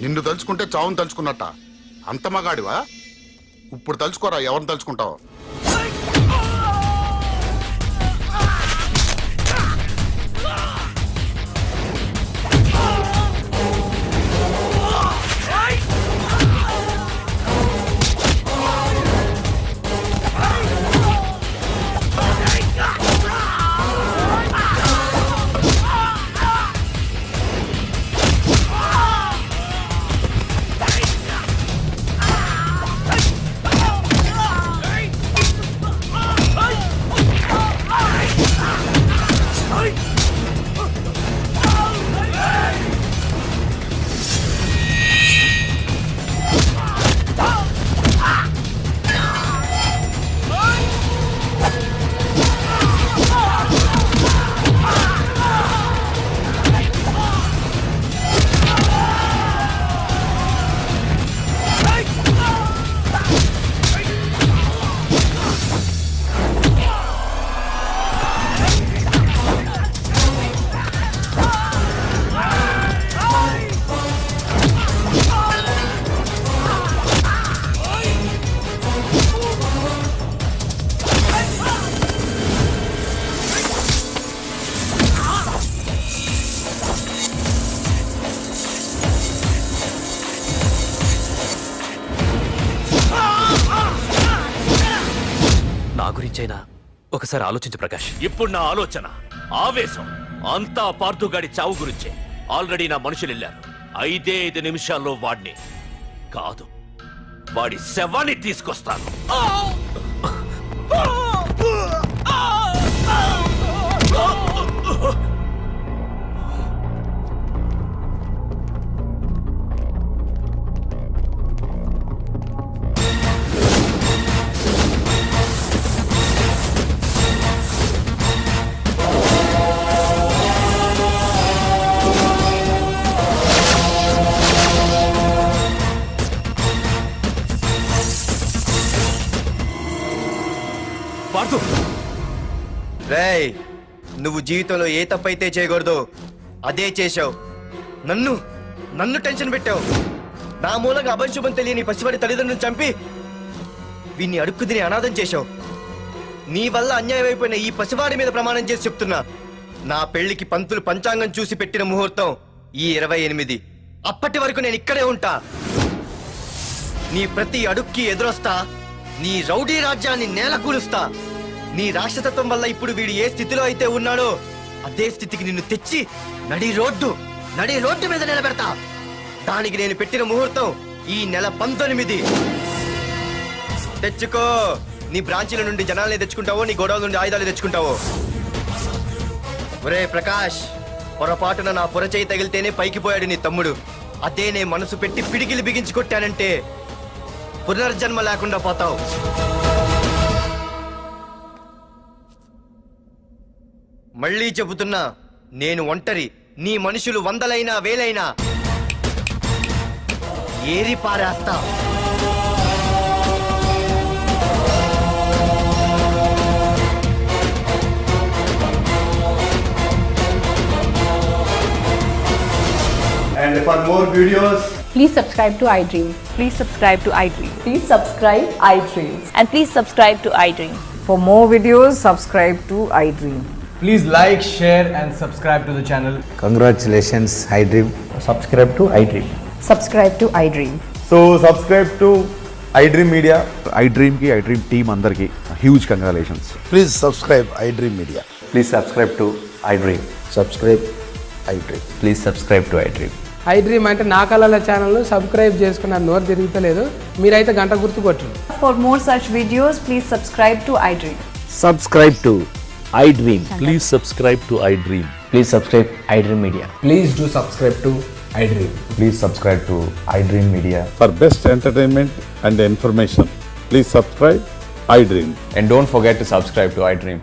నిన్ను తలుచుకుంటే చావును తలుచుకున్నట్ట. అంత మగాడివా? ఇప్పుడు తలుచుకోరా, ఎవరిని తలుచుకుంటావు? గురించైనా ఒకసారి ఆలోచించు ప్రకాష్. ఇప్పుడు నా ఆలోచన, ఆవేశం అంతా పార్థుగాడి చావు గురించే. ఆల్రెడీ నా మనుషులు వెళ్ళారు. 5 నిమిషాల్లో వాడిని కాదు, వాడి శవాన్ని తీసుకొస్తాను. రేయ్, నువ్వు జీవితంలో ఏ తప్పైతే చేయకూడదు అదే చేశావు. నన్ను టెన్షన్ పెట్టావు. నా మూలంగా అభంశుభం తెలియని పసివాడి తల్లిదండ్రులను చంపి వీన్ని అడుక్కు తిని అనాథం చేశావు. నీ వల్ల అన్యాయం అయిపోయిన ఈ పసివాడి మీద ప్రమాణం చేసి చెప్తున్నా, నా పెళ్లికి పంతులు పంచాంగం చూసి పెట్టిన ముహూర్తం ఈ 28. అప్పటి వరకు నేను ఇక్కడే ఉంటా. నీ ప్రతి అడుక్కి ఎదురొస్తా. నీ రౌడీ రాజ్యాన్ని నేలకూలుస్తా. నీ రాక్షసత్వం వల్ల ఇప్పుడు వీడు ఏ స్థితిలో అయితే ఉన్నాడో అదే స్థితికి నిన్ను తెచ్చి నడి రోడ్డు మీద నిలబెడతా. దానికి నేను పెట్టిన ముహూర్తం ఈ నెల 19. తెచ్చుకో. నీ బ్రాంచీల నుండి జనాల్ని తెచ్చుకుంటావో, నీ గొడవల నుండి ఆయుధాలు తెచ్చుకుంటావో. ఒరే ప్రకాష్, పొరపాటున నా పొరచేయి తగిలితేనే పైకి పోయాడు నీ తమ్ముడు. అదే నే మనసు పెట్టి పిడికిలి బిగించి కొట్టానంటే పునర్జన్మ లేకుండా పోతావు. మళ్ళీ చెబుతున్నా, నేను ఒంటరి. నీ మనుషులు 100లైనా 1000లైనా ఏరి పారేస్తా. And for more videos, please subscribe to iDream. Please subscribe to iDream. Please subscribe iDream. And please subscribe to iDream. For more videos, subscribe to iDream. Please like, share and subscribe to the channel. Congratulations, iDream. Subscribe to iDream. Subscribe to iDream. so subscribe to iDream Media. iDream ki iDream team andarki huge congratulations. Please subscribe iDream Media. Please subscribe to iDream. Subscribe iDream. Please subscribe to iDream. iDream అంటే నా కళల channel subscribe చేసుకున్న నోరు తిరుగుతలేదు. మీరైతే గంట గుర్తు కొట్టండి. For more such videos, please subscribe to iDream. Subscribe to iDream. Please subscribe to iDream. Please subscribe iDream Media. Please do subscribe to iDream. Please subscribe to iDream Media. For best entertainment and information, please subscribe iDream. And don't forget to subscribe to iDream.